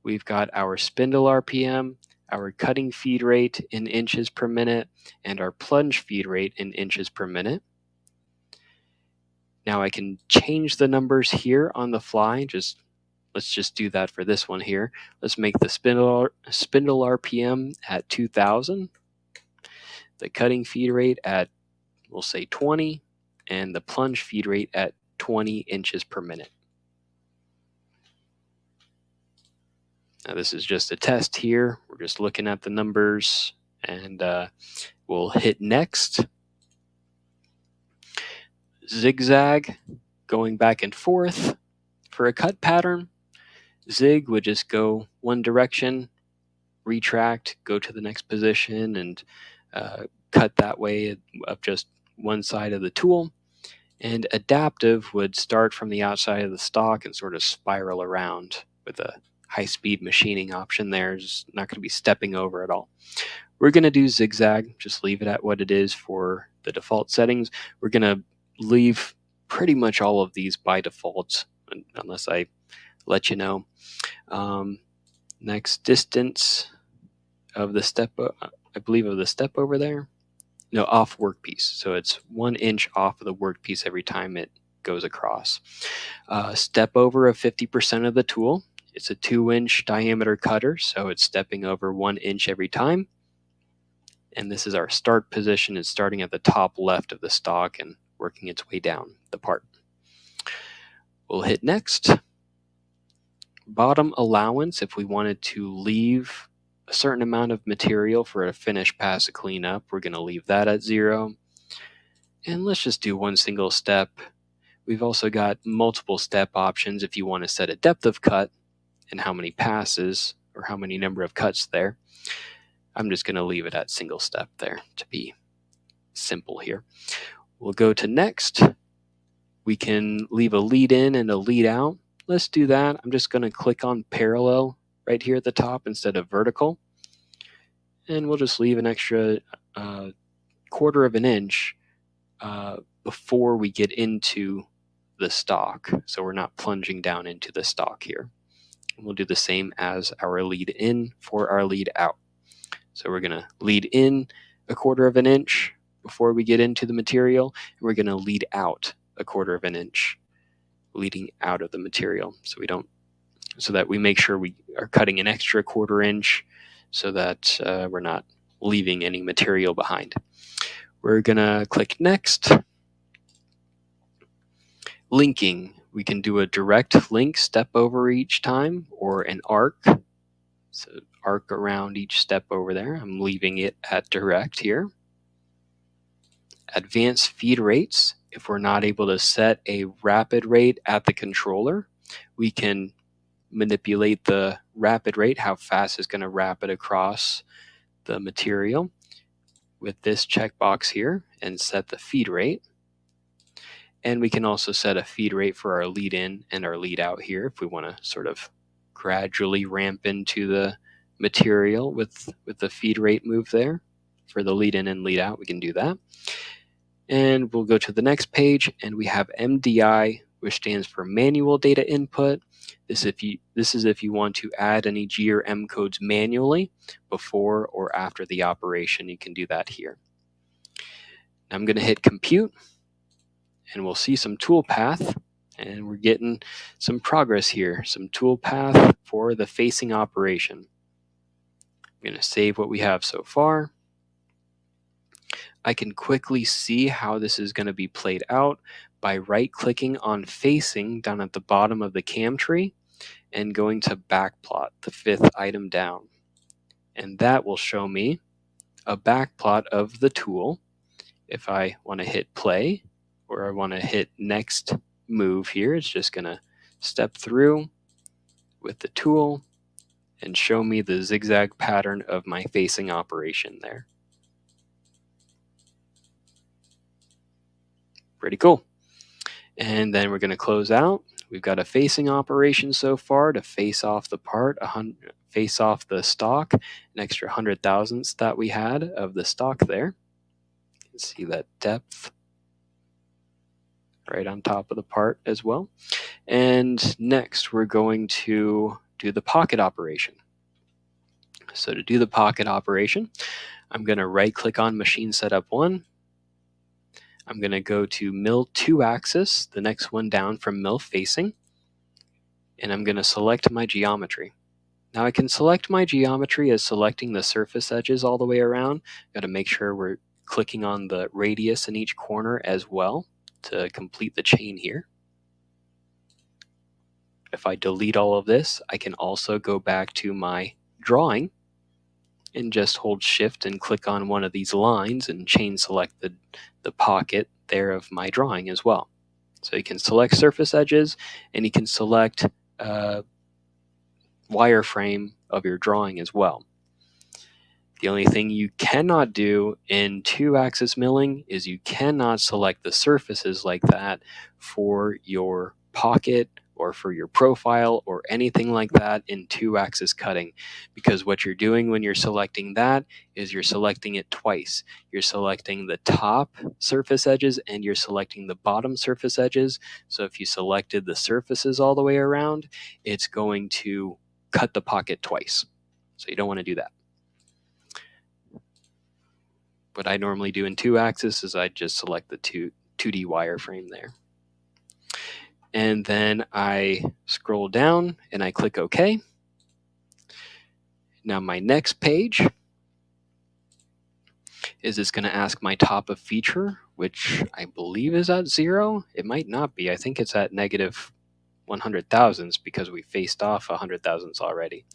we've got our spindle RPM, our cutting feed rate in inches per minute, and our plunge feed rate in inches per minute. Now I can change the numbers here on the fly. Let's just do that for this one here. Let's make the spindle RPM at 2000, the cutting feed rate at, we'll say 20, and the plunge feed rate at 20 inches per minute. Now this is just a test here. We're just looking at the numbers, and we'll hit next. Zigzag, going back and forth. For a cut pattern, zig would just go one direction, retract, go to the next position, and cut that way of just one side of the tool. And adaptive would start from the outside of the stock and sort of spiral around with a high-speed machining option there. It's not going to be stepping over at all. We're going to do zigzag, just leave it at what it is for the default settings. We're going to leave pretty much all of these by default, unless I let you know. Next, distance of the step, I believe of the step over there. No, off workpiece. So it's 1 inch off of the workpiece every time it goes across. Step over of 50% of the tool. It's a 2-inch diameter cutter, so it's stepping over 1 inch every time. And this is our start position. It's starting at the top left of the stock and working its way down the part. We'll hit next. Bottom allowance, if we wanted to leave a certain amount of material for a finish pass to clean up, we're going to leave that at 0. And let's just do one single step. We've also got multiple step options if you want to set a depth of cut and how many passes or how many number of cuts there. I'm just going to leave it at single step there to be simple here. We'll go to next. We can leave a lead in and a lead out. Let's do that. I'm just going to click on parallel right here at the top instead of vertical. And we'll just leave an extra 1/4 of an inch before we get into the stock. So we're not plunging down into the stock here. And we'll do the same as our lead in for our lead out. So we're going to lead in a 1/4 of an inch before we get into the material. And we're going to lead out a 1/4 of an inch leading out of the material. So that we make sure we are cutting an extra 1/4 inch so that we're not leaving any material behind. We're going to click next. Linking. We can do a direct link step over each time or an arc. So arc around each step over there. I'm leaving it at direct here. Advanced feed rates. If we're not able to set a rapid rate at the controller, we can manipulate the rapid rate, how fast it's going to rapid across the material. with this checkbox here and set the feed rate. And we can also set a feed rate for our lead in and our lead out here if we want to sort of gradually ramp into the material with the feed rate move there. For the lead in and lead out, we can do that. And we'll go to the next page, and we have MDI, which stands for manual data input. This is if you want to add any G or M codes manually before or after the operation. You can do that here. I'm going to hit compute, and we'll see some toolpath, and we're getting some progress here, some toolpath for the facing operation. I'm going to save what we have so far. I can quickly see how this is going to be played out by right-clicking on facing down at the bottom of the CAM tree and going to backplot, the 5th item down. And that will show me a backplot of the tool. If I want to hit play or I want to hit next move here, it's just going to step through with the tool and show me the zigzag pattern of my facing operation there. Pretty cool. And then we're going to close out. We've got a facing operation so far to face off the part, face off the stock, an extra 100 thousandths that we had of the stock there. You can see that depth right on top of the part as well. And next we're going to do the pocket operation. So to do the pocket operation, I'm going to right click on machine setup 1. I'm going to go to mill 2 axis, the next one down from mill facing, and I'm going to select my geometry. Now I can select my geometry as selecting the surface edges all the way around. Got to make sure we're clicking on the radius in each corner as well to complete the chain here. If I delete all of this, I can also go back to my drawing and just hold shift and click on one of these lines and chain select the pocket there of my drawing as well. So you can select surface edges and you can select wireframe of your drawing as well. The only thing you cannot do in 2-axis milling is you cannot select the surfaces like that for your pocket or for your profile or anything like that in 2-axis cutting, because what you're doing when you're selecting that is you're selecting it twice. You're selecting the top surface edges and you're selecting the bottom surface edges. So if you selected the surfaces all the way around, it's going to cut the pocket twice. So you don't want to do that. What I normally do in 2-axis is I just select the 2D wireframe there. And then I scroll down and I click OK. Now my next page is it's going to ask my top of feature, which I believe is at 0. It might not be. I think it's at negative 100 thousandths because we faced off 100 thousandths already.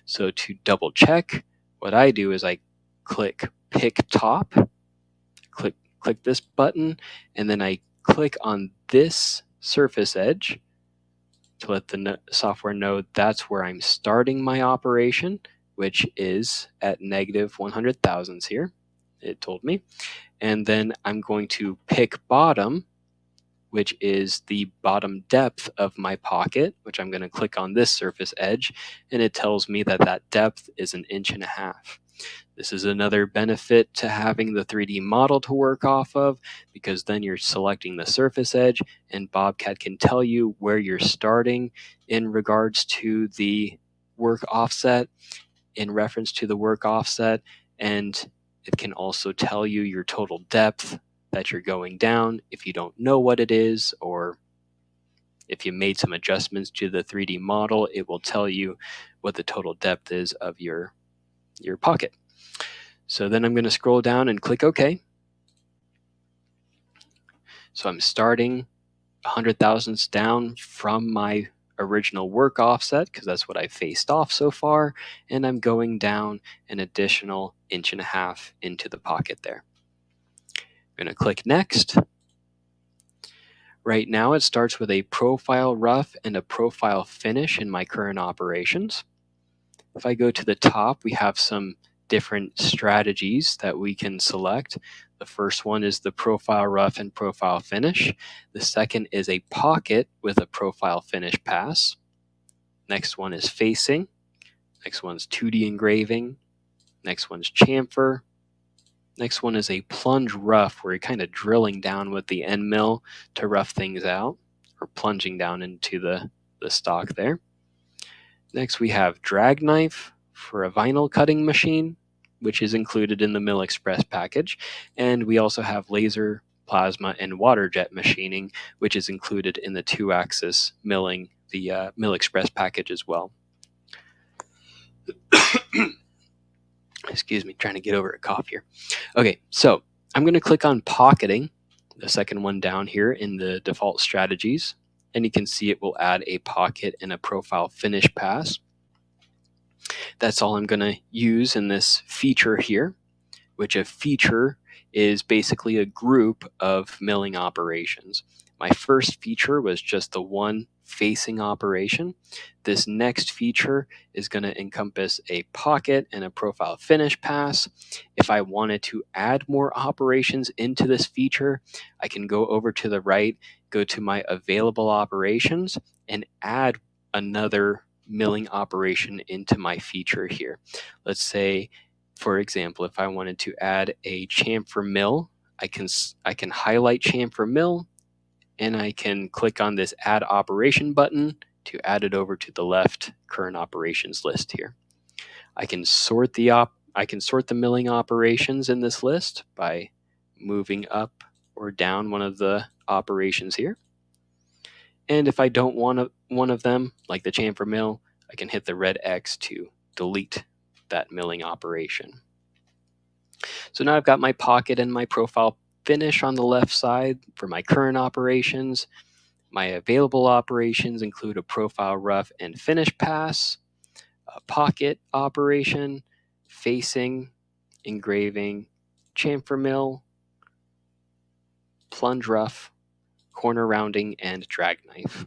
So to double check, what I do is I click pick top, click this button, and then I click on this surface edge to let the software know that's where I'm starting my operation, which is at negative 100 thousandths here, it told me. And then I'm going to pick bottom, which is the bottom depth of my pocket, which I'm going to click on this surface edge, and it tells me that that depth is 1.5 inches. This is another benefit to having the 3D model to work off of, because then you're selecting the surface edge and Bobcat can tell you where you're starting in regards to the work offset, in reference to the work offset, and it can also tell you your total depth that you're going down if you don't know what it is, or if you made some adjustments to the 3D model, it will tell you what the total depth is of your pocket. So then I'm going to scroll down and click OK. So I'm starting 100 thousandths down from my original work offset, because that's what I faced off so far, and I'm going down an additional 1.5 inches into the pocket there. I'm going to click next. Right now it starts with a profile rough and a profile finish in my current operations. If I go to the top, we have some different strategies that we can select. The first one is the profile rough and profile finish. The second is a pocket with a profile finish pass. Next one is facing. Next one's 2D engraving. Next one's chamfer. Next one is a plunge rough, where you're kind of drilling down with the end mill to rough things out, or plunging down into the stock there. Next we have drag knife for a vinyl cutting machine, which is included in the Mill Express package. And we also have laser, plasma, and water jet machining, which is included in the 2-axis milling, the Mill Express package as well. Excuse me, trying to get over a cough here. Okay, so I'm going to click on pocketing, the second one down here in the default strategies, and you can see it will add a pocket and a profile finish pass. That's all I'm going to use in this feature here, which a feature is basically a group of milling operations. My first feature was just the one facing operation. This next feature is going to encompass a pocket and a profile finish pass. If I wanted to add more operations into this feature, I can go over to the right, go to my available operations, and add another milling operation into my feature here. Let's say, for example, if I wanted to add a chamfer mill, I can highlight chamfer mill, and I can click on this add operation button to add it over to the left current operations list here. I can sort the milling operations in this list by moving up or down one of the operations here. And if I don't want one of them, like the chamfer mill, I can hit the red X to delete that milling operation. So now I've got my pocket and my profile finish on the left side for my current operations. My available operations include a profile rough and finish pass, a pocket operation, facing, engraving, chamfer mill, plunge rough, corner rounding, and drag knife.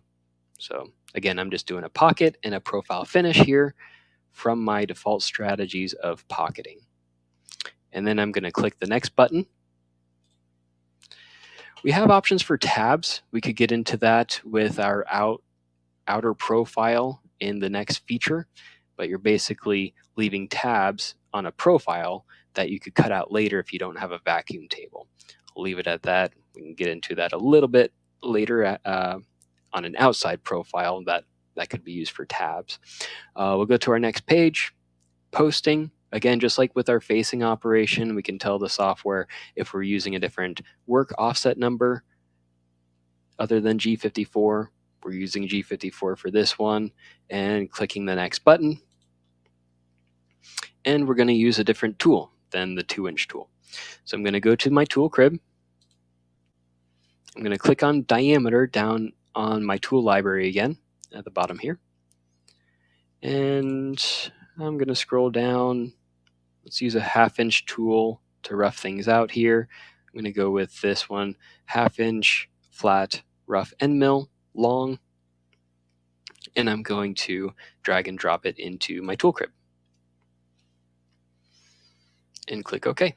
So again, I'm just doing a pocket and a profile finish here from my default strategies of pocketing. And then I'm going to click the next button. We have options for tabs. We could get into that with our outer profile in the next feature, but you're basically leaving tabs on a profile that you could cut out later if you don't have a vacuum table. I'll leave it at that. We can get into that a little bit later on an outside profile that could be used for tabs. We'll go to our next page, posting. Again, just like with our facing operation, we can tell the software if we're using a different work offset number other than G54. We're using G54 for this one, and clicking the next button. And we're going to use a different tool than the 2-inch tool. So I'm going to go to my tool crib. I'm going to click on diameter down on my tool library again at the bottom here. And I'm going to scroll down. Let's use a 1/2-inch tool to rough things out here. I'm going to go with this one, 1/2-inch flat rough end mill, long. And I'm going to drag and drop it into my tool crib. And click OK.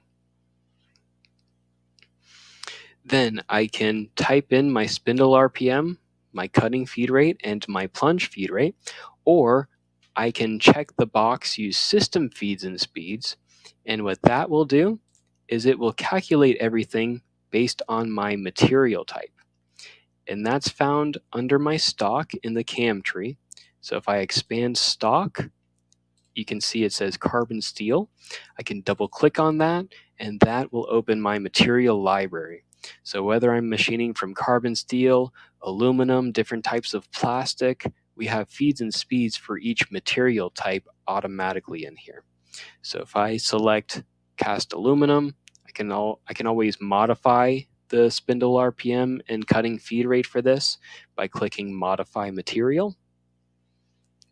Then I can type in my spindle RPM, my cutting feed rate, and my plunge feed rate, or I can check the box, use system feeds and speeds, and what that will do is it will calculate everything based on my material type. And that's found under my stock in the CAM tree. So if I expand stock, you can see it says carbon steel. I can double click on that, and that will open my material library. So whether I'm machining from carbon steel, aluminum, different types of plastic, we have feeds and speeds for each material type automatically in here. So if I select cast aluminum, I can always modify the spindle RPM and cutting feed rate for this by clicking modify material.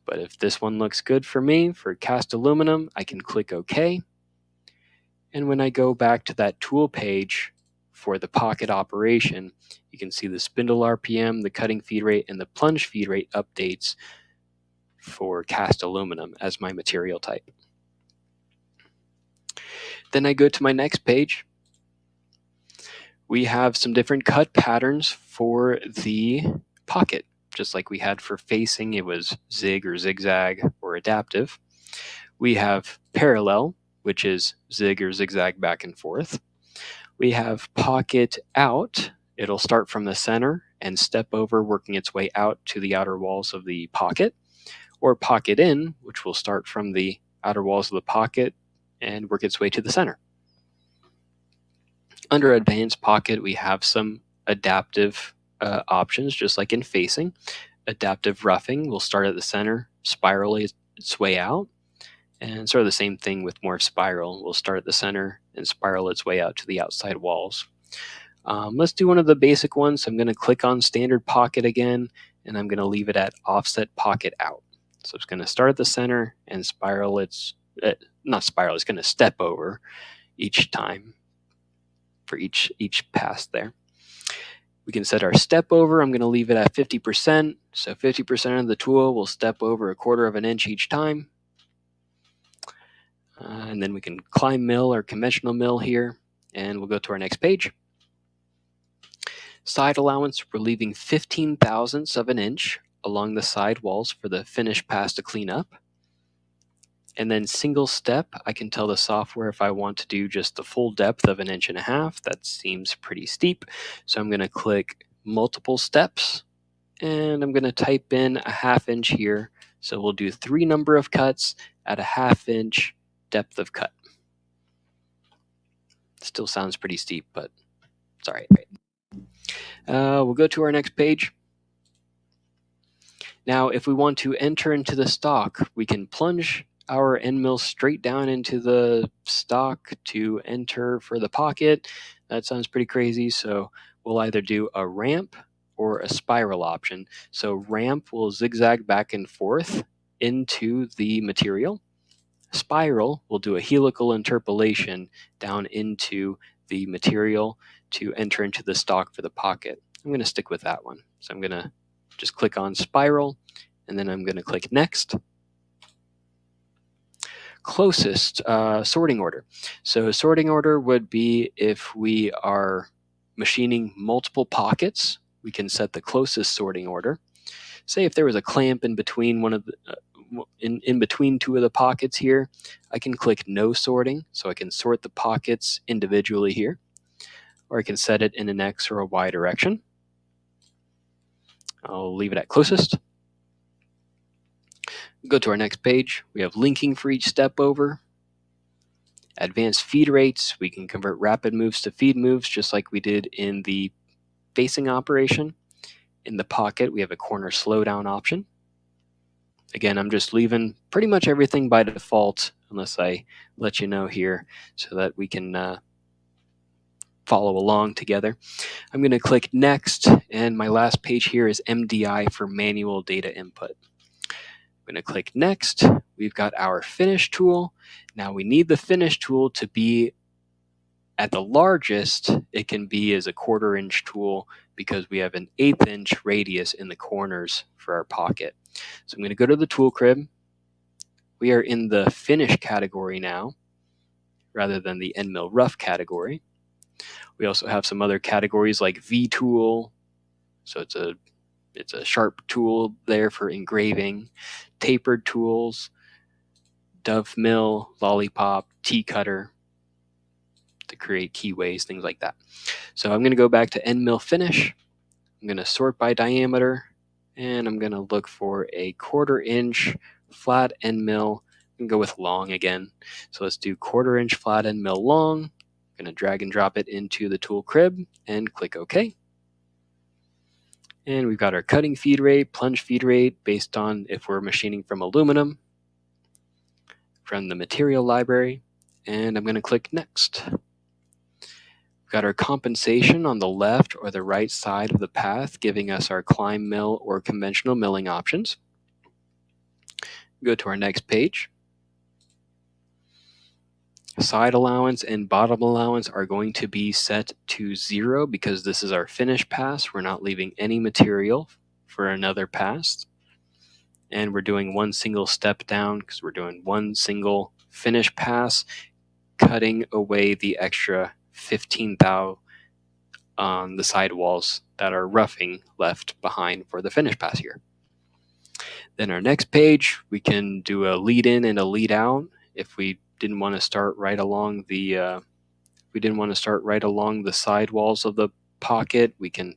But if this one looks good for me for cast aluminum, I can click OK. And when I go back to that tool page for the pocket operation, you can see the spindle RPM, the cutting feed rate, and the plunge feed rate updates for cast aluminum as my material type. Then I go to my next page. We have some different cut patterns for the pocket. Just like we had for facing, it was zig or zigzag or adaptive. We have parallel, which is zig or zigzag back and forth. We have pocket out. It'll start from the center and step over, working its way out to the outer walls of the pocket. Or pocket in, which will start from the outer walls of the pocket and work its way to the center. Under advanced pocket, we have some adaptive options, just like in facing. Adaptive roughing will start at the center, spiral its way out, and sort of the same thing with morph spiral. We'll start at the center and spiral its way out to the outside walls. Let's do one of the basic ones. So I'm going to click on standard pocket again, and I'm going to leave it at offset pocket out. So it's going to start at the center and spiral it's going to step over each time for each pass there. We can set our step over. I'm going to leave it at 50%. So 50% of the tool will step over 1/4 of an inch each time. And then we can climb mill or conventional mill here, and we'll go to our next page. Side allowance, we're leaving 15 thousandths of an inch along the side walls for the finish pass to clean up. And then single step, I can tell the software if I want to do just the full depth of 1.5 inches. That seems pretty steep. So I'm going to click multiple steps, and I'm going to type in 1/2 inch here. So we'll do 3 number of cuts at 1/2 inch depth of cut. Still sounds pretty steep, but it's all right. We'll go to our next page. Now, if we want to enter into the stock, we can plunge our end mill straight down into the stock to enter for the pocket. That sounds pretty crazy, so we'll either do a ramp or a spiral option. So ramp will zigzag back and forth into the material. Spiral will do a helical interpolation down into the material to enter into the stock for the pocket. I'm going to stick with that one. So I'm going to just click on spiral, and then I'm going to click next. Closest sorting order. So sorting order would be if we are machining multiple pockets, we can set the closest sorting order. Say if there was a clamp in between one of the in between 2 of the pockets here, I can click no sorting, so I can sort the pockets individually here, or I can set it in an X or a Y direction. I'll leave it at closest. Go to our next page. We have linking for each step over. Advanced feed rates. We can convert rapid moves to feed moves, just like we did in the facing operation. In the pocket, we have a corner slowdown option. Again, I'm just leaving pretty much everything by default, unless I let you know here so that we can follow along together. I'm going to click next, and my last page here is MDI for manual data input. I'm going to click next. We've got our finish tool. Now we need the finish tool to be at the largest it can be as a 1/4 inch tool, because we have an 1/8 inch radius in the corners for our pocket. So I'm going to go to the tool crib. We are in the finish category now, rather than the end mill rough category. We also have some other categories like V tool. So it's a sharp tool there for engraving, tapered tools, dove mill, lollipop, T cutter to create keyways, things like that. So I'm going to go back to end mill finish. I'm going to sort by diameter, and I'm going to look for a 1/4 inch flat end mill and go with long again. So let's do 1/4 inch flat end mill long. I'm going to drag and drop it into the tool crib and click OK. And we've got our cutting feed rate, plunge feed rate based on if we're machining from aluminum from the material library. And I'm going to click next. We've got our compensation on the left or the right side of the path, giving us our climb mill or conventional milling options. Go to our next page. Side allowance and bottom allowance are going to be set to 0 because this is our finish pass. We're not leaving any material for another pass. And we're doing one single step down because we're doing one single finish pass, cutting away the extra 15 thou on the side walls that are roughing left behind for the finish pass here. Then our next page, we can do a lead in and a lead out. If we didn't want to start right along the side walls of the pocket, we can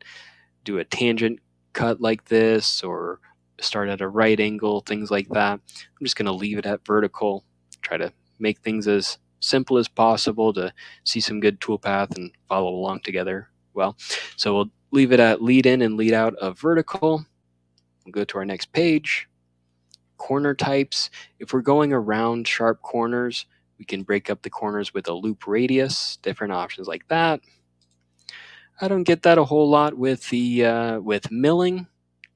do a tangent cut like this, or start at a right angle, things like that. I'm just going to leave it at vertical, try to make things as simple as possible to see some good toolpath and follow along together well. So we'll leave it at lead in and lead out of vertical. We'll go to our next page. Corner types. If we're going around sharp corners, we can break up the corners with a loop radius, different options like that. I don't get that a whole lot with with milling.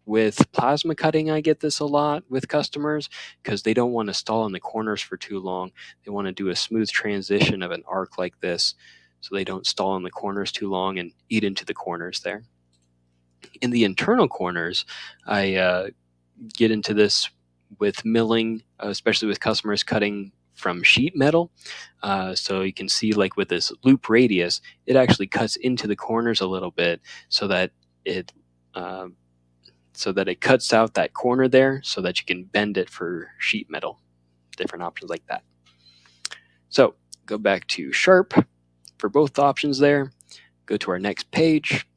With plasma cutting, I get this a lot with customers because they don't want to stall in the corners for too long. They want to do a smooth transition of an arc like this so they don't stall in the corners too long and eat into the corners there. In the internal corners, I get into this with milling, especially with customers cutting from sheet metal. So you can see, like with this loop radius, it actually cuts into the corners a little bit so that it cuts out that corner there so that you can bend it for sheet metal. Different options like that. So go back to sharp for both options there. Go to our next page.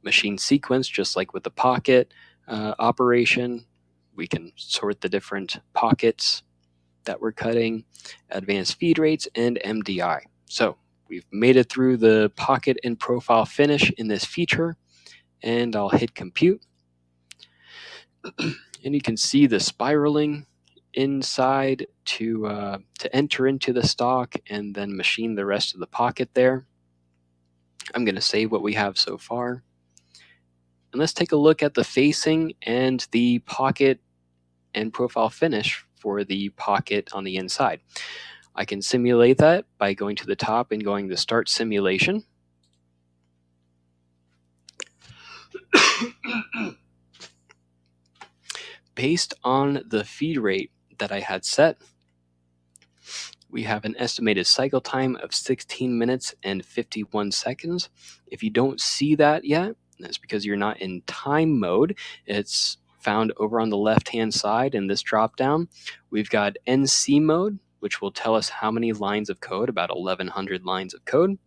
Machine sequence, just like with the pocket operation. We can sort the different pockets that we're cutting, advanced feed rates, and MDI. So we've made it through the pocket and profile finish in this feature, and I'll hit compute. And you can see the spiraling inside to enter into the stock and then machine the rest of the pocket there. I'm going to save what we have so far. And let's take a look at the facing and the pocket and profile finish for the pocket on the inside. I can simulate that by going to the top and going to Start Simulation. Based on the feed rate that I had set, we have an estimated cycle time of 16 minutes and 51 seconds. If you don't see that yet, that's because you're not in time mode. It's found over on the left-hand side in this drop-down. We've got NC mode, which will tell us how many lines of code, about 1,100 lines of code.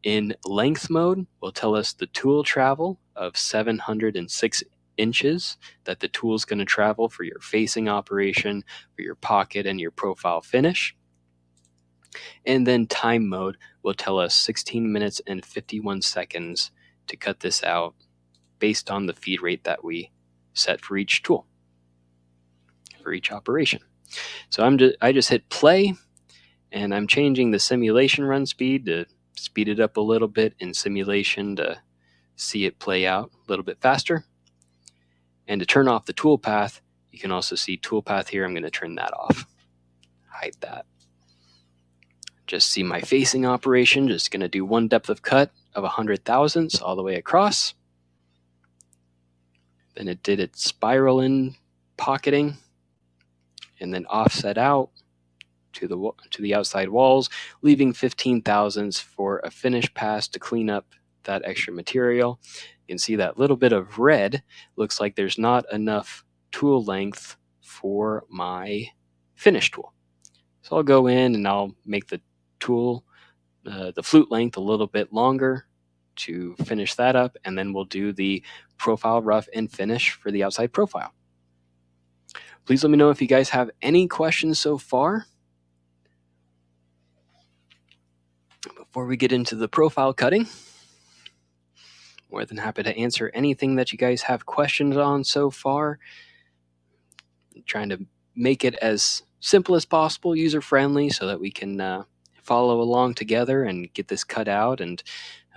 In length mode, will tell us the tool travel of 706 inches that the tool is going to travel for your facing operation, for your pocket, and your profile finish. And then time mode will tell us 16 minutes and 51 seconds to cut this out based on the feed rate that we set for each tool, for each operation. So I just hit play, and I'm changing the simulation run speed to speed it up a little bit in simulation to see it play out a little bit faster. And to turn off the toolpath, you can also see toolpath here. I'm going to turn that off, hide that. Just see my facing operation, just going to do one depth of cut of 100 thousandths all the way across. Then it did its spiral in pocketing, and then offset out to the outside walls, leaving 15 thousandths for a finish pass to clean up that extra material. You can see that little bit of red looks like there's not enough tool length for my finish tool. So I'll go in and I'll make the tool, the flute length a little bit longer to finish that up, and then we'll do the profile rough and finish for the outside profile. Please let me know if you guys have any questions so far. Before we get into the profile cutting, more than happy to answer anything that you guys have questions on so far. I'm trying to make it as simple as possible, user-friendly, so that we can follow along together and get this cut out. And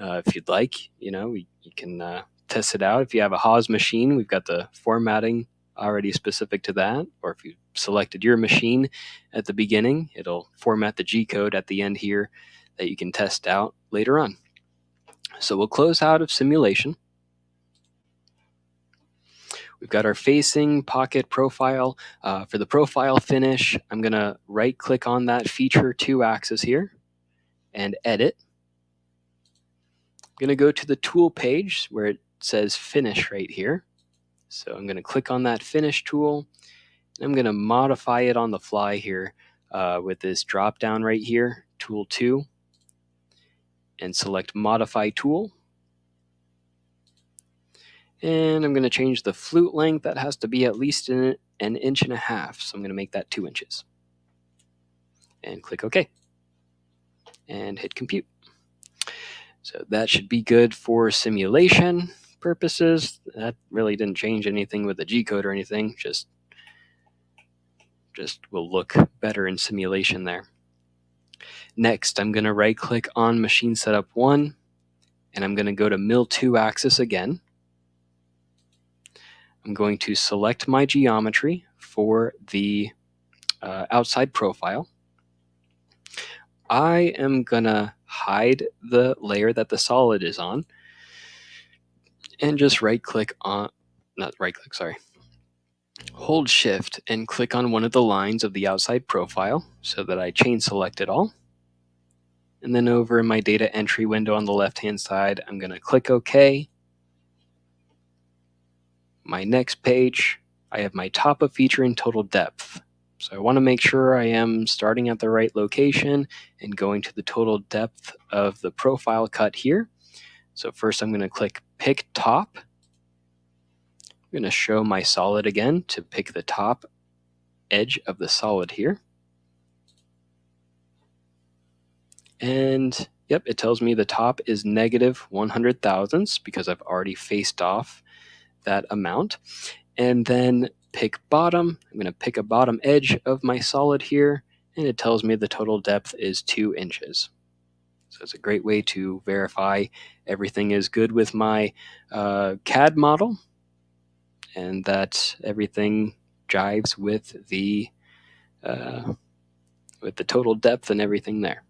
if you'd like, you can test it out. If you have a Haas machine, we've got the formatting already specific to that. Or if you selected your machine at the beginning, it'll format the G-code at the end here that you can test out later on. So we'll close out of simulation. We've got our facing pocket profile. For the profile finish, I'm going to right-click on that feature 2 axis here. and edit. I'm going to go to the tool page where it says finish right here. So I'm going to click on that finish tool. I'm going to modify it on the fly here with this drop down right here, tool 2, and select modify tool. And I'm going to change the flute length. That has to be at least an 1.5 inches. So I'm going to make that 2 inches. And click OK. And hit compute. So that should be good for simulation purposes. That really didn't change anything with the G-code or anything. Just will look better in simulation there. Next, I'm going to right click on machine setup 1, and I'm going to go to mill 2 axis again. I'm going to select my geometry for the outside profile. I am going to hide the layer that the solid is on and just hold shift and click on one of the lines of the outside profile so that I chain select it all. And then over in my data entry window on the left hand side, I'm going to click OK. My next page, I have my top of feature and total depth. So I want to make sure I am starting at the right location and going to the total depth of the profile cut here. So first I'm going to click pick top. I'm going to show my solid again to pick the top edge of the solid here. And yep, it tells me the top is negative 100 thousandths because I've already faced off that amount. And then pick bottom. I'm going to pick a bottom edge of my solid here, and it tells me the total depth is 2 inches. So it's a great way to verify everything is good with my CAD model and that everything jives with the total depth and everything there.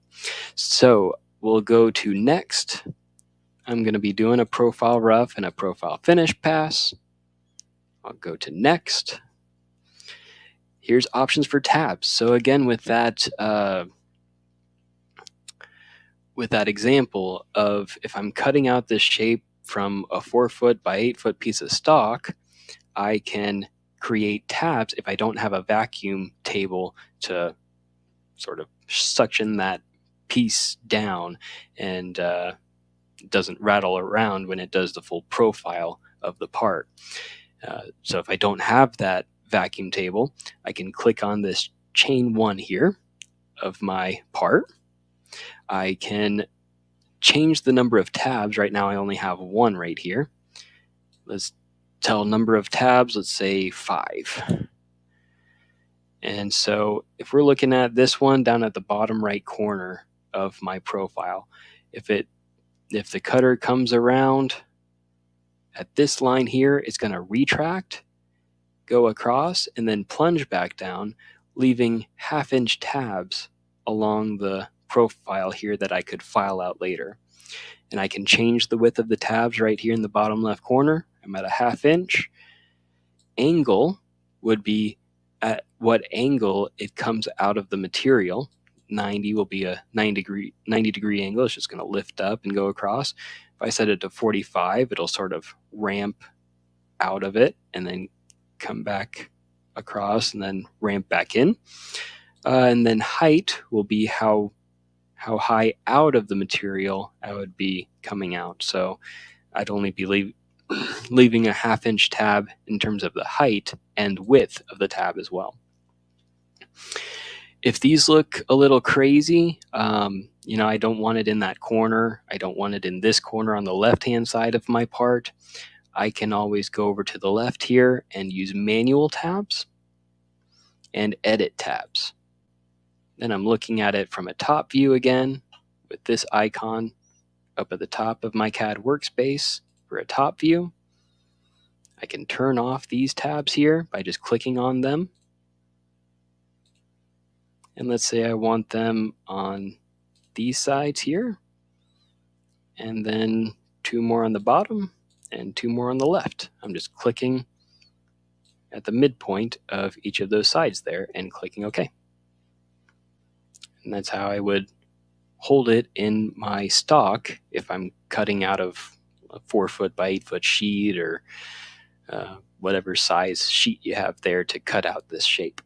So we'll go to next. I'm going to be doing a profile rough and a profile finish pass. I'll go to next. Here's options for tabs. So again, with that example of if I'm cutting out this shape from a 4-foot by 8-foot piece of stock, I can create tabs if I don't have a vacuum table to sort of suction that piece down and doesn't rattle around when it does the full profile of the part. So if I don't have that vacuum table, I can click on this chain 1 here of my part. I can change the number of tabs. Right now I only have 1 right here. Let's tell number of tabs, let's say 5. And so if we're looking at this one down at the bottom right corner of my profile, if the cutter comes around at this line here, it's going to retract, go across, and then plunge back down, leaving 1/2 inch tabs along the profile here that I could file out later. And I can change the width of the tabs right here in the bottom left corner. I'm at a 1/2 inch. Angle would be at what angle it comes out of the material. 90 will be a 90 degree angle. It's just going to lift up and go across. If I set it to 45, it'll sort of ramp out of it and then come back across and then ramp back in. And then height will be how high out of the material I would be coming out. So I'd only be leaving a 1/2 inch tab in terms of the height and width of the tab as well. If these look a little crazy, I don't want it in that corner. I don't want it in this corner on the left-hand side of my part. I can always go over to the left here and use manual tabs and edit tabs. Then I'm looking at it from a top view again with this icon up at the top of my CAD workspace for a top view. I can turn off these tabs here by just clicking on them. And let's say I want them on these sides here, and then 2 more on the bottom and 2 more on the left. I'm just clicking at the midpoint of each of those sides there and clicking OK. And that's how I would hold it in my stock if I'm cutting out of a 4-foot by 8-foot sheet or whatever size sheet you have there to cut out this shape.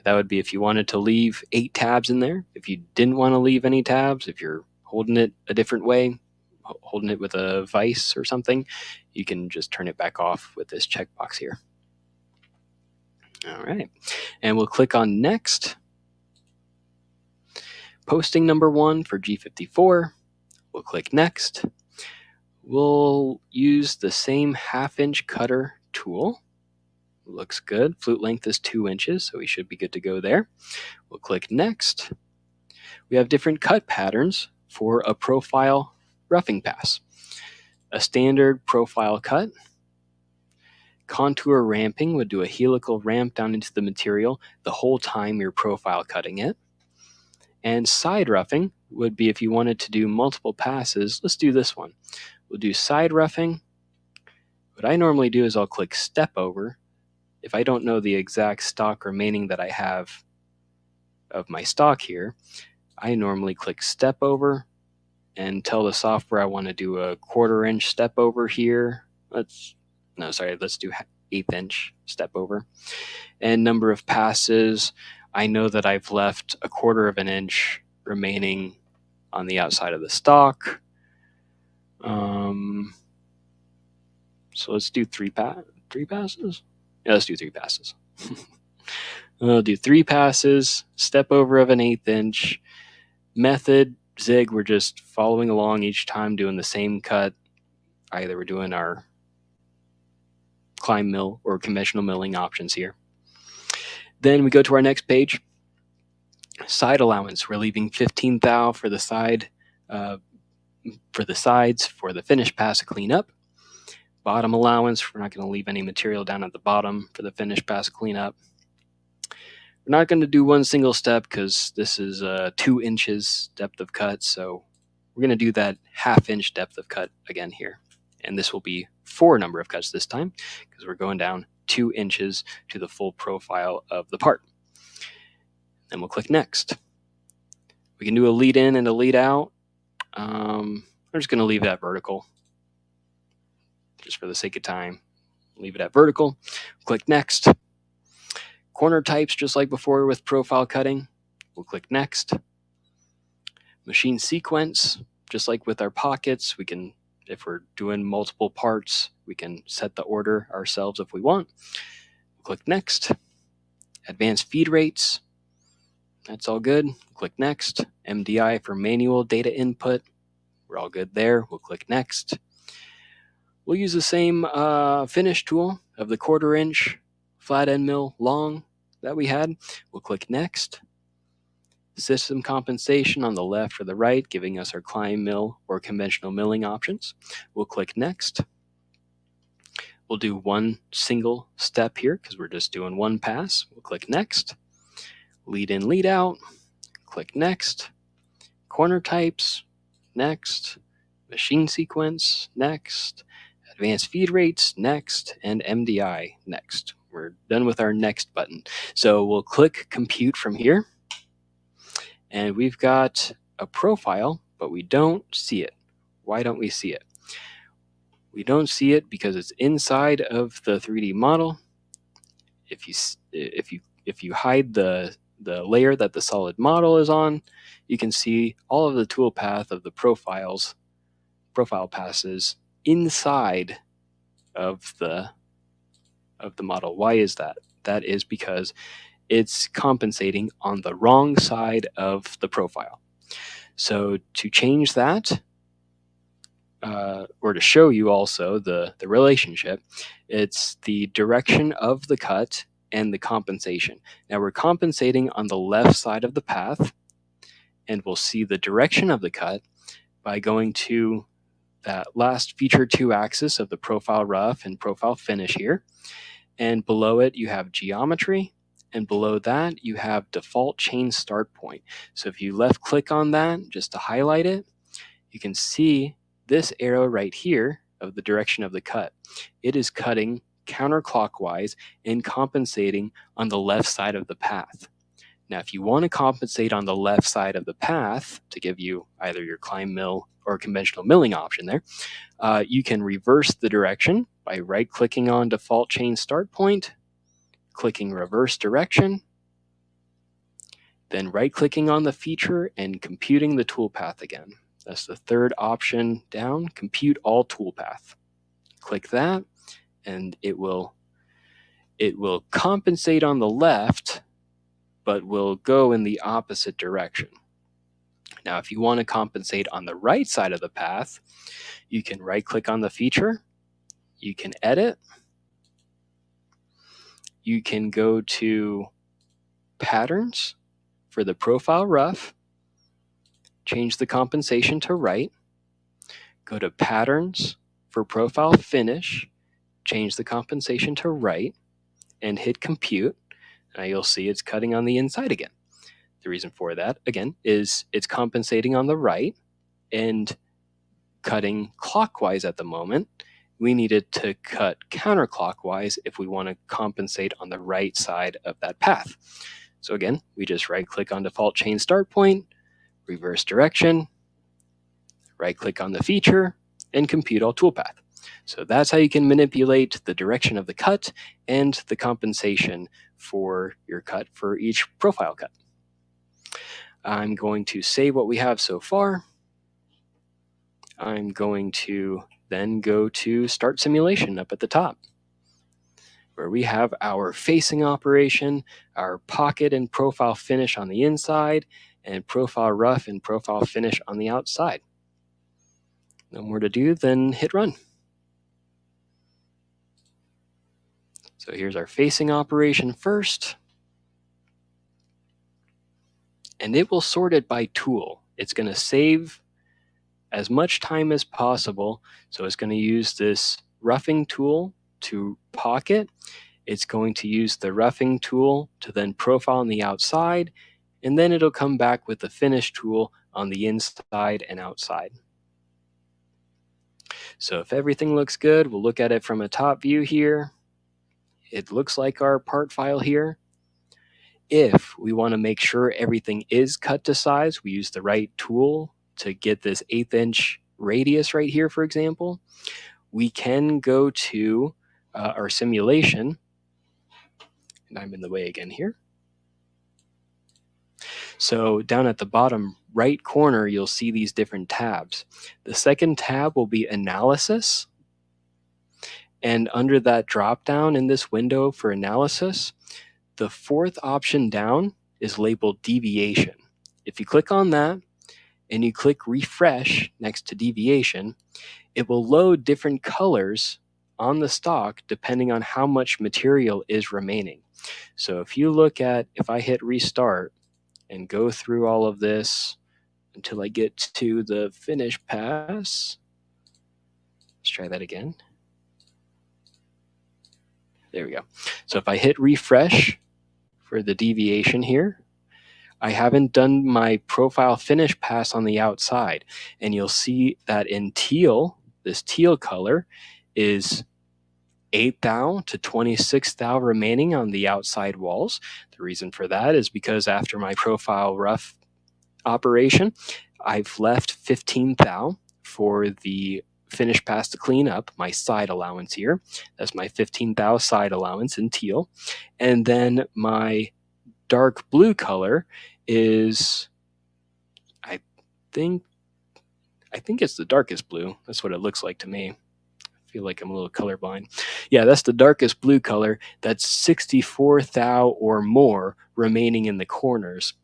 That would be if you wanted to leave 8 tabs in there. If you didn't want to leave any tabs, if you're holding it a different way, holding it with a vise or something, you can just turn it back off with this checkbox here. All right, and we'll click on Next. Posting number 1 for G54. We'll click Next. We'll use the same 1/2-inch cutter tool. Looks good. Flute length is 2 inches, so we should be good to go there. We'll click Next. We have different cut patterns for a profile roughing pass. A standard profile cut. Contour ramping would do a helical ramp down into the material the whole time you're profile cutting it. And side roughing would be if you wanted to do multiple passes. Let's do this one. We'll do side roughing. What I normally do is I'll click Step Over. If I don't know the exact stock remaining that I have of my stock here, I normally click Step Over and tell the software I want to do a 1/4-inch step over here. Let's do 1/8-inch step over. And number of passes, I know that I've left a 1/4 of an inch remaining on the outside of the stock. So let's do 3 passes. Yeah, let's do 3 passes. I'll do 3 passes, step over of an 1/8 inch. Method, zig, we're just following along each time doing the same cut. Either we're doing our climb mill or conventional milling options here. Then we go to our next page. Side allowance, we're leaving 15 thou for the side, for the sides for the finish pass to clean up. Bottom allowance, we're not going to leave any material down at the bottom for the finish pass to clean up. We're not going to do one single step because this is 2 inches depth of cut, so we're going to do that 1/2-inch depth of cut again here. And this will be 4 number of cuts this time because we're going down 2 inches to the full profile of the part. Then we'll click Next. We can do a lead in and a lead out. I'm just going to leave that vertical just for the sake of time. Leave it at vertical. Click Next. Corner types, just like before with profile cutting. We'll click Next. Machine sequence, just like with our pockets, we can, if we're doing multiple parts, we can set the order ourselves if we want. We'll click Next. Advanced feed rates, that's all good. Click Next. MDI for manual data input, we're all good there. We'll click Next. We'll use the same finish tool of the 1/4-inch flat end mill long that we had. We'll click Next. System compensation on the left or the right, giving us our climb mill or conventional milling options. We'll click Next. We'll do one single step here because we're just doing one pass. We'll click Next. Lead in, lead out. Click Next. Corner types, Next. Machine sequence, Next. Advanced feed rates, Next. And MDI, Next. We're done with our Next button. So we'll click Compute from here. And we've got a profile, but we don't see it. Why don't we see it? We don't see it because it's inside of the 3D model. If you hide the layer that the solid model is on, you can see all of the toolpath of the profile passes inside of the model. Why is that? That is because it's compensating on the wrong side of the profile. So to change that, or to show you also the relationship, it's the direction of the cut and the compensation. Now we're compensating on the left side of the path, and we'll see the direction of the cut by going to that last feature 2 axis of the profile rough and profile finish here. And below it, you have geometry. And below that, you have default chain start point. So if you left click on that, just to highlight it, you can see this arrow right here of the direction of the cut. It is cutting counterclockwise and compensating on the left side of the path. Now, if you want to compensate on the left side of the path to give you either your climb mill or conventional milling option there, you can reverse the direction by right-clicking on default chain start point, clicking reverse direction, then right-clicking on the feature and computing the toolpath again. That's the third option down, compute all toolpath. Click that, and it will compensate on the left, but will go in the opposite direction. Now, if you want to compensate on the right side of the path, you can right-click on the feature, you can edit, you can go to patterns for the profile rough, change the compensation to right, go to patterns for profile finish, change the compensation to right, and hit compute. Now you'll see it's cutting on the inside again. The reason for that, again, is it's compensating on the right and cutting clockwise at the moment. We needed to cut counterclockwise if we want to compensate on the right side of that path. So again, we just right-click on default chain start point, reverse direction, right-click on the feature, and compute all toolpath. So that's how you can manipulate the direction of the cut and the compensation for your cut for each profile cut. I'm going to save what we have so far. I'm going to then go to Start Simulation up at the top, where we have our facing operation, our pocket and profile finish on the inside, and profile rough and profile finish on the outside. No more to do than hit run. So here's our facing operation first. And it will sort it by tool. It's going to save as much time as possible. So it's going to use this roughing tool to pocket. It's going to use the roughing tool to then profile on the outside. And then it'll come back with the finish tool on the inside and outside. So if everything looks good, we'll look at it from a top view here. It looks like our part file here. If we want to make sure everything is cut to size, we use the right tool to get this 1/8 inch radius right here, for example. We can go to our simulation, and I'm in the way again here. So down at the bottom right corner, you'll see these different tabs. The second tab will be analysis. And under that drop down in this window for analysis, the fourth option down is labeled deviation. If you click on that and you click refresh next to deviation, it will load different colors on the stock depending on how much material is remaining. So if you look at, if I hit restart and go through all of this until I get to the finish pass, let's try that again. There we go. So if I hit refresh for the deviation here, I haven't done my profile finish pass on the outside. And you'll see that in teal, this teal color is 8 thou to 26 thou remaining on the outside walls. The reason for that is because after my profile rough operation, I've left 15 thou for the finish pass to clean up, my side allowance here. That's my 15 thou side allowance in teal. And then my dark blue color is, I think it's the darkest blue. That's what it looks like to me. I feel like I'm a little colorblind. Yeah, that's the darkest blue color. That's 64 thou or more remaining in the corners.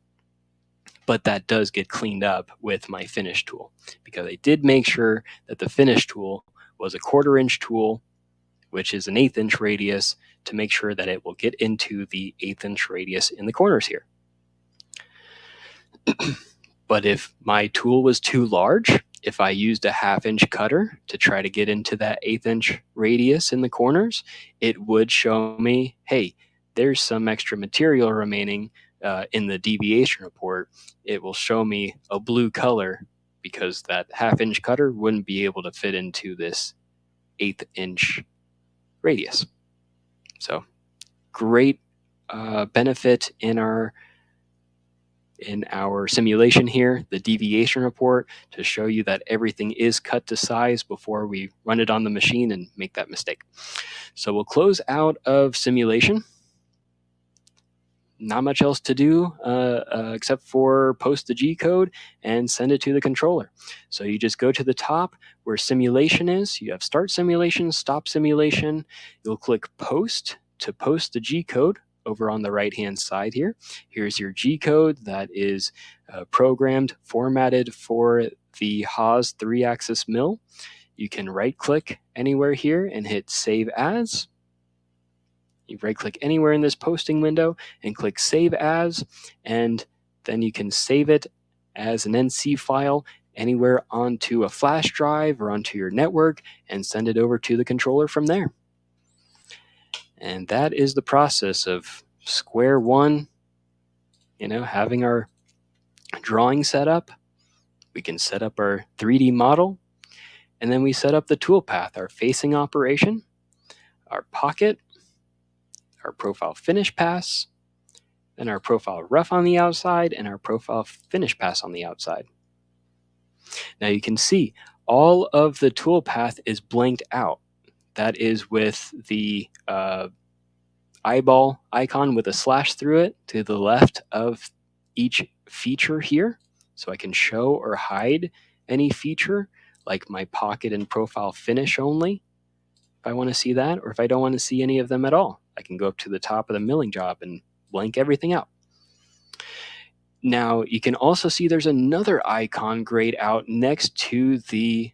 But that does get cleaned up with my finish tool, because I did make sure that the finish tool was a 1/4 inch tool, which is an 1/8 inch radius, to make sure that it will get into the 1/8 inch radius in the corners here. But if my tool was too large, if I used a 1/2 inch cutter to try to get into that 1/8 inch radius in the corners, it would show me, hey, there's some extra material remaining in the deviation report. It will show me a blue color because that 1/2 inch cutter wouldn't be able to fit into this 1/8 inch radius. So great benefit in our in our simulation here, the deviation report, to show you that everything is cut to size before we run it on the machine and make that mistake. So we'll close out of simulation. Not much else to do except for post the G-code and send it to the controller. So you just go to the top where simulation is. You have start simulation, stop simulation. You'll click post to post the G-code over on the right-hand side here. Here's your G-code that is programmed, formatted for the Haas 3-axis mill. You can right-click anywhere here and hit Save As. You right-click anywhere in this posting window and click Save As, and then you can save it as an NC file anywhere onto a flash drive or onto your network and send it over to the controller from there. And that is the process of square one, having our drawing set up. We can set up our 3D model, and then we set up the toolpath, our facing operation, our pocket, our profile finish pass, then our profile rough on the outside, and our profile finish pass on the outside. Now you can see all of the toolpath is blanked out. That is with the eyeball icon with a slash through it to the left of each feature here. So I can show or hide any feature, like my pocket and profile finish only, if I want to see that, or if I don't want to see any of them at all. I can go up to the top of the milling job and blank everything out. Now you can also see there's another icon grayed out next to the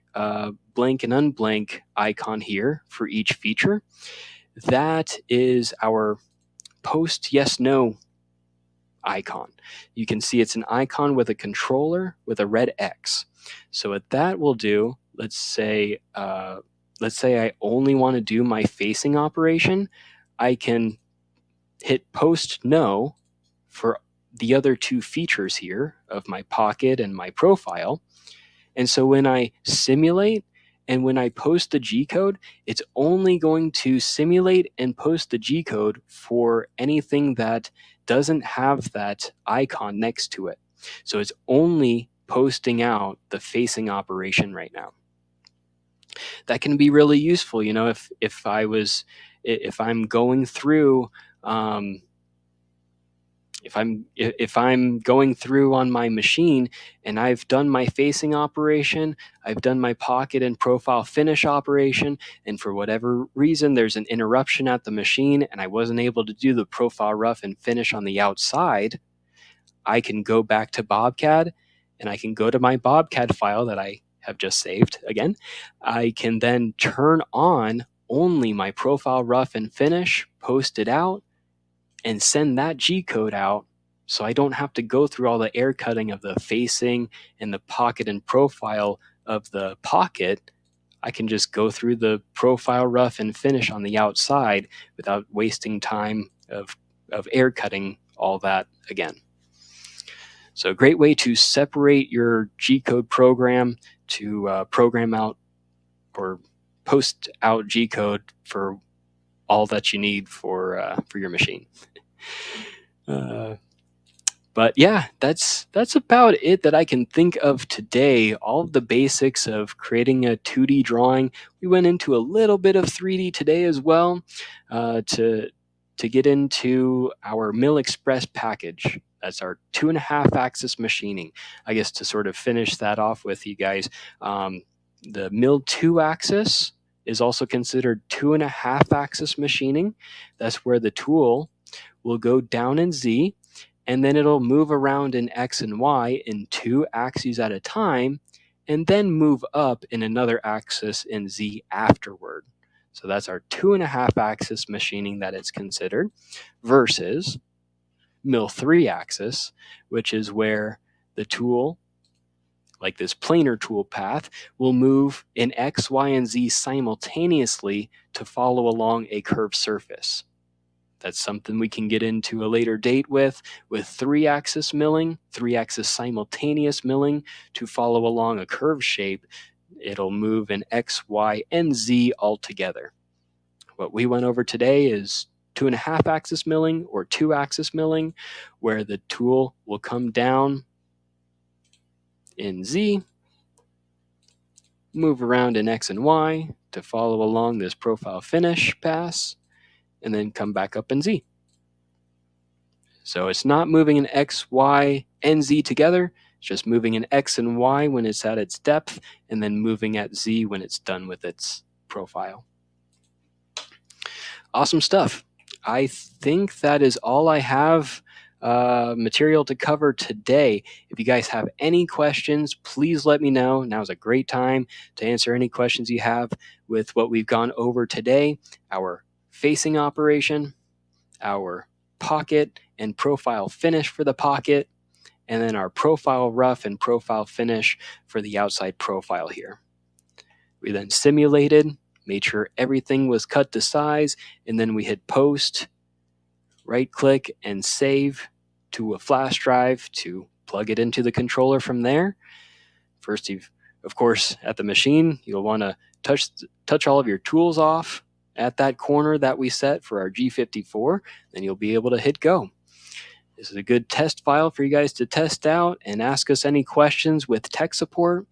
blank and unblank icon here for each feature. That is our post yes no icon. You can see it's an icon with a controller with a red X. So what that will do, let's say I only want to do my facing operation, I can hit post no for the other two features here of my pocket and my profile. And so when I simulate and when I post the G-code, it's only going to simulate and post the G-code for anything that doesn't have that icon next to it. So it's only posting out the facing operation right now. That can be really useful, if I'm going through if I'm going through on my machine and I've done my facing operation, I've done my pocket and profile finish operation, and for whatever reason there's an interruption at the machine and I wasn't able to do the profile rough and finish on the outside, I can go back to BobCAD and I can go to my BobCAD file that I have just saved again. I can then turn on only my profile rough and finish, post it out, and send that G-code out, so I don't have to go through all the air cutting of the facing and the pocket and profile of the pocket. I can just go through the profile rough and finish on the outside without wasting time of air cutting all that again. So a great way to separate your G-code program to program out or post out G-code for all that you need for your machine. But yeah, that's about it that I can think of today. All of the basics of creating a 2D drawing. We went into a little bit of 3D today as well to get into our Mill Express package. That's our 2.5 axis machining. I guess to sort of finish that off with you guys, the Mill 2 axis is also considered 2.5 axis machining. That's where the tool will go down in Z, and then it'll move around in X and Y in 2 axes at a time, and then move up in another axis in Z afterward. So that's our 2.5 axis machining that it's considered, versus Mill 3 axis, which is where the tool, like this planar tool path, will move in X, Y, and Z simultaneously to follow along a curved surface. That's something we can get into a later date with 3-axis milling, 3-axis simultaneous milling to follow along a curved shape. It'll move in X, Y, and Z all together. What we went over today is 2.5 axis milling or 2 axis milling, where the tool will come down in Z, move around in X and Y to follow along this profile finish pass, and then come back up in Z. So it's not moving in X, Y, and Z together. It's just moving in X and Y when it's at its depth, and then moving at Z when it's done with its profile. Awesome stuff. I think that is all I have material to cover today. If you guys have any questions, please let me know. Now's a great time to answer any questions you have with what we've gone over today, our facing operation, our pocket and profile finish for the pocket, and then our profile rough and profile finish for the outside profile here. We then simulated, made sure everything was cut to size, and then we hit post, right click, and save to a flash drive to plug it into the controller from there. First, of course, at the machine, you'll want to touch all of your tools off at that corner that we set for our G54, then you'll be able to hit go. This is a good test file for you guys to test out and ask us any questions with tech support.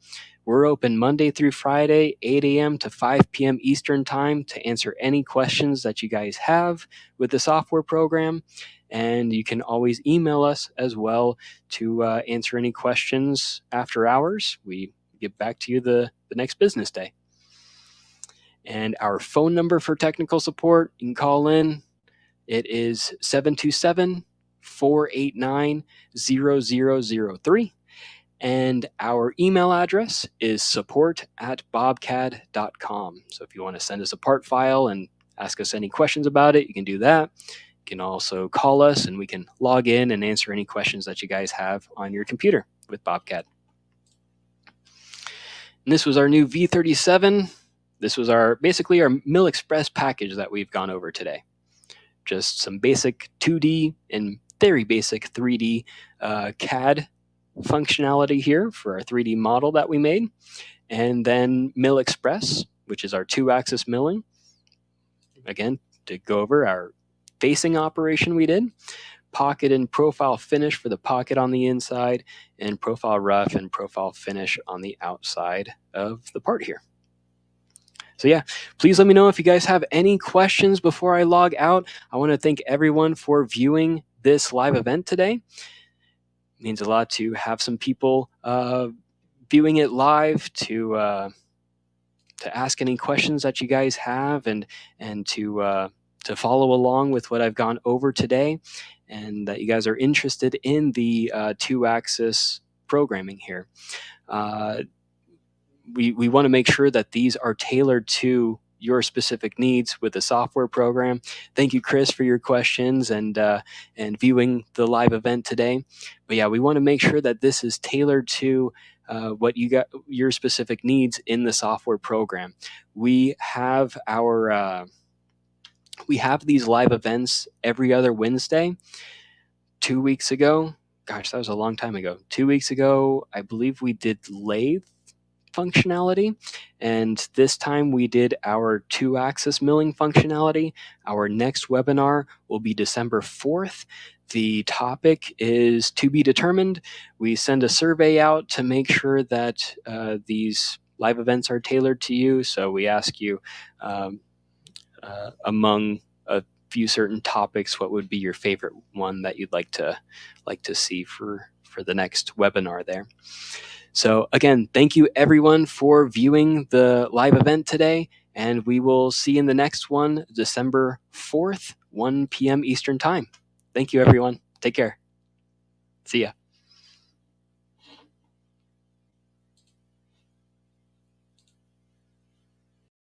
We're open Monday through Friday, 8 a.m. to 5 p.m. Eastern Time to answer any questions that you guys have with the software program. And you can always email us as well to answer any questions after hours. We get back to you the next business day. And our phone number for technical support, you can call in. It is 727-489-0003. And our email address is support@bobcad.com. So if you want to send us a part file and ask us any questions about it, you can do that. You can also call us and we can log in and answer any questions that you guys have on your computer with Bobcat. And this was our new V37. This was basically our Mill Express package that we've gone over today. Just some basic 2D and very basic 3D CAD functionality here for our 3D model that we made. And then Mill Express, which is our 2-axis milling. Again, to go over our facing operation we did. Pocket and profile finish for the pocket on the inside, and profile rough and profile finish on the outside of the part here. So yeah, please let me know if you guys have any questions before I log out. I want to thank everyone for viewing this live event today. It means a lot to have some people viewing it live to ask any questions that you guys have and to follow along with what I've gone over today, and that you guys are interested in the 2-axis programming here. We want to make sure that these are tailored to your specific needs with the software program. Thank you, Chris, for your questions and viewing the live event today. But yeah, we want to make sure that this is tailored to what you got, your specific needs in the software program. We have these live events every other Wednesday. 2 weeks ago, gosh, that was a long time ago. 2 weeks ago, I believe we did lathe functionality, and this time we did our 2-axis milling functionality. Our next webinar will be December 4th. The topic is to be determined. We send a survey out to make sure that these live events are tailored to you. So we ask you among a few certain topics, what would be your favorite one that you'd like to see for the next webinar there. So again, thank you everyone for viewing the live event today, and we will see you in the next one, December 4th, 1 p.m. Eastern Time. Thank you everyone. Take care. See ya.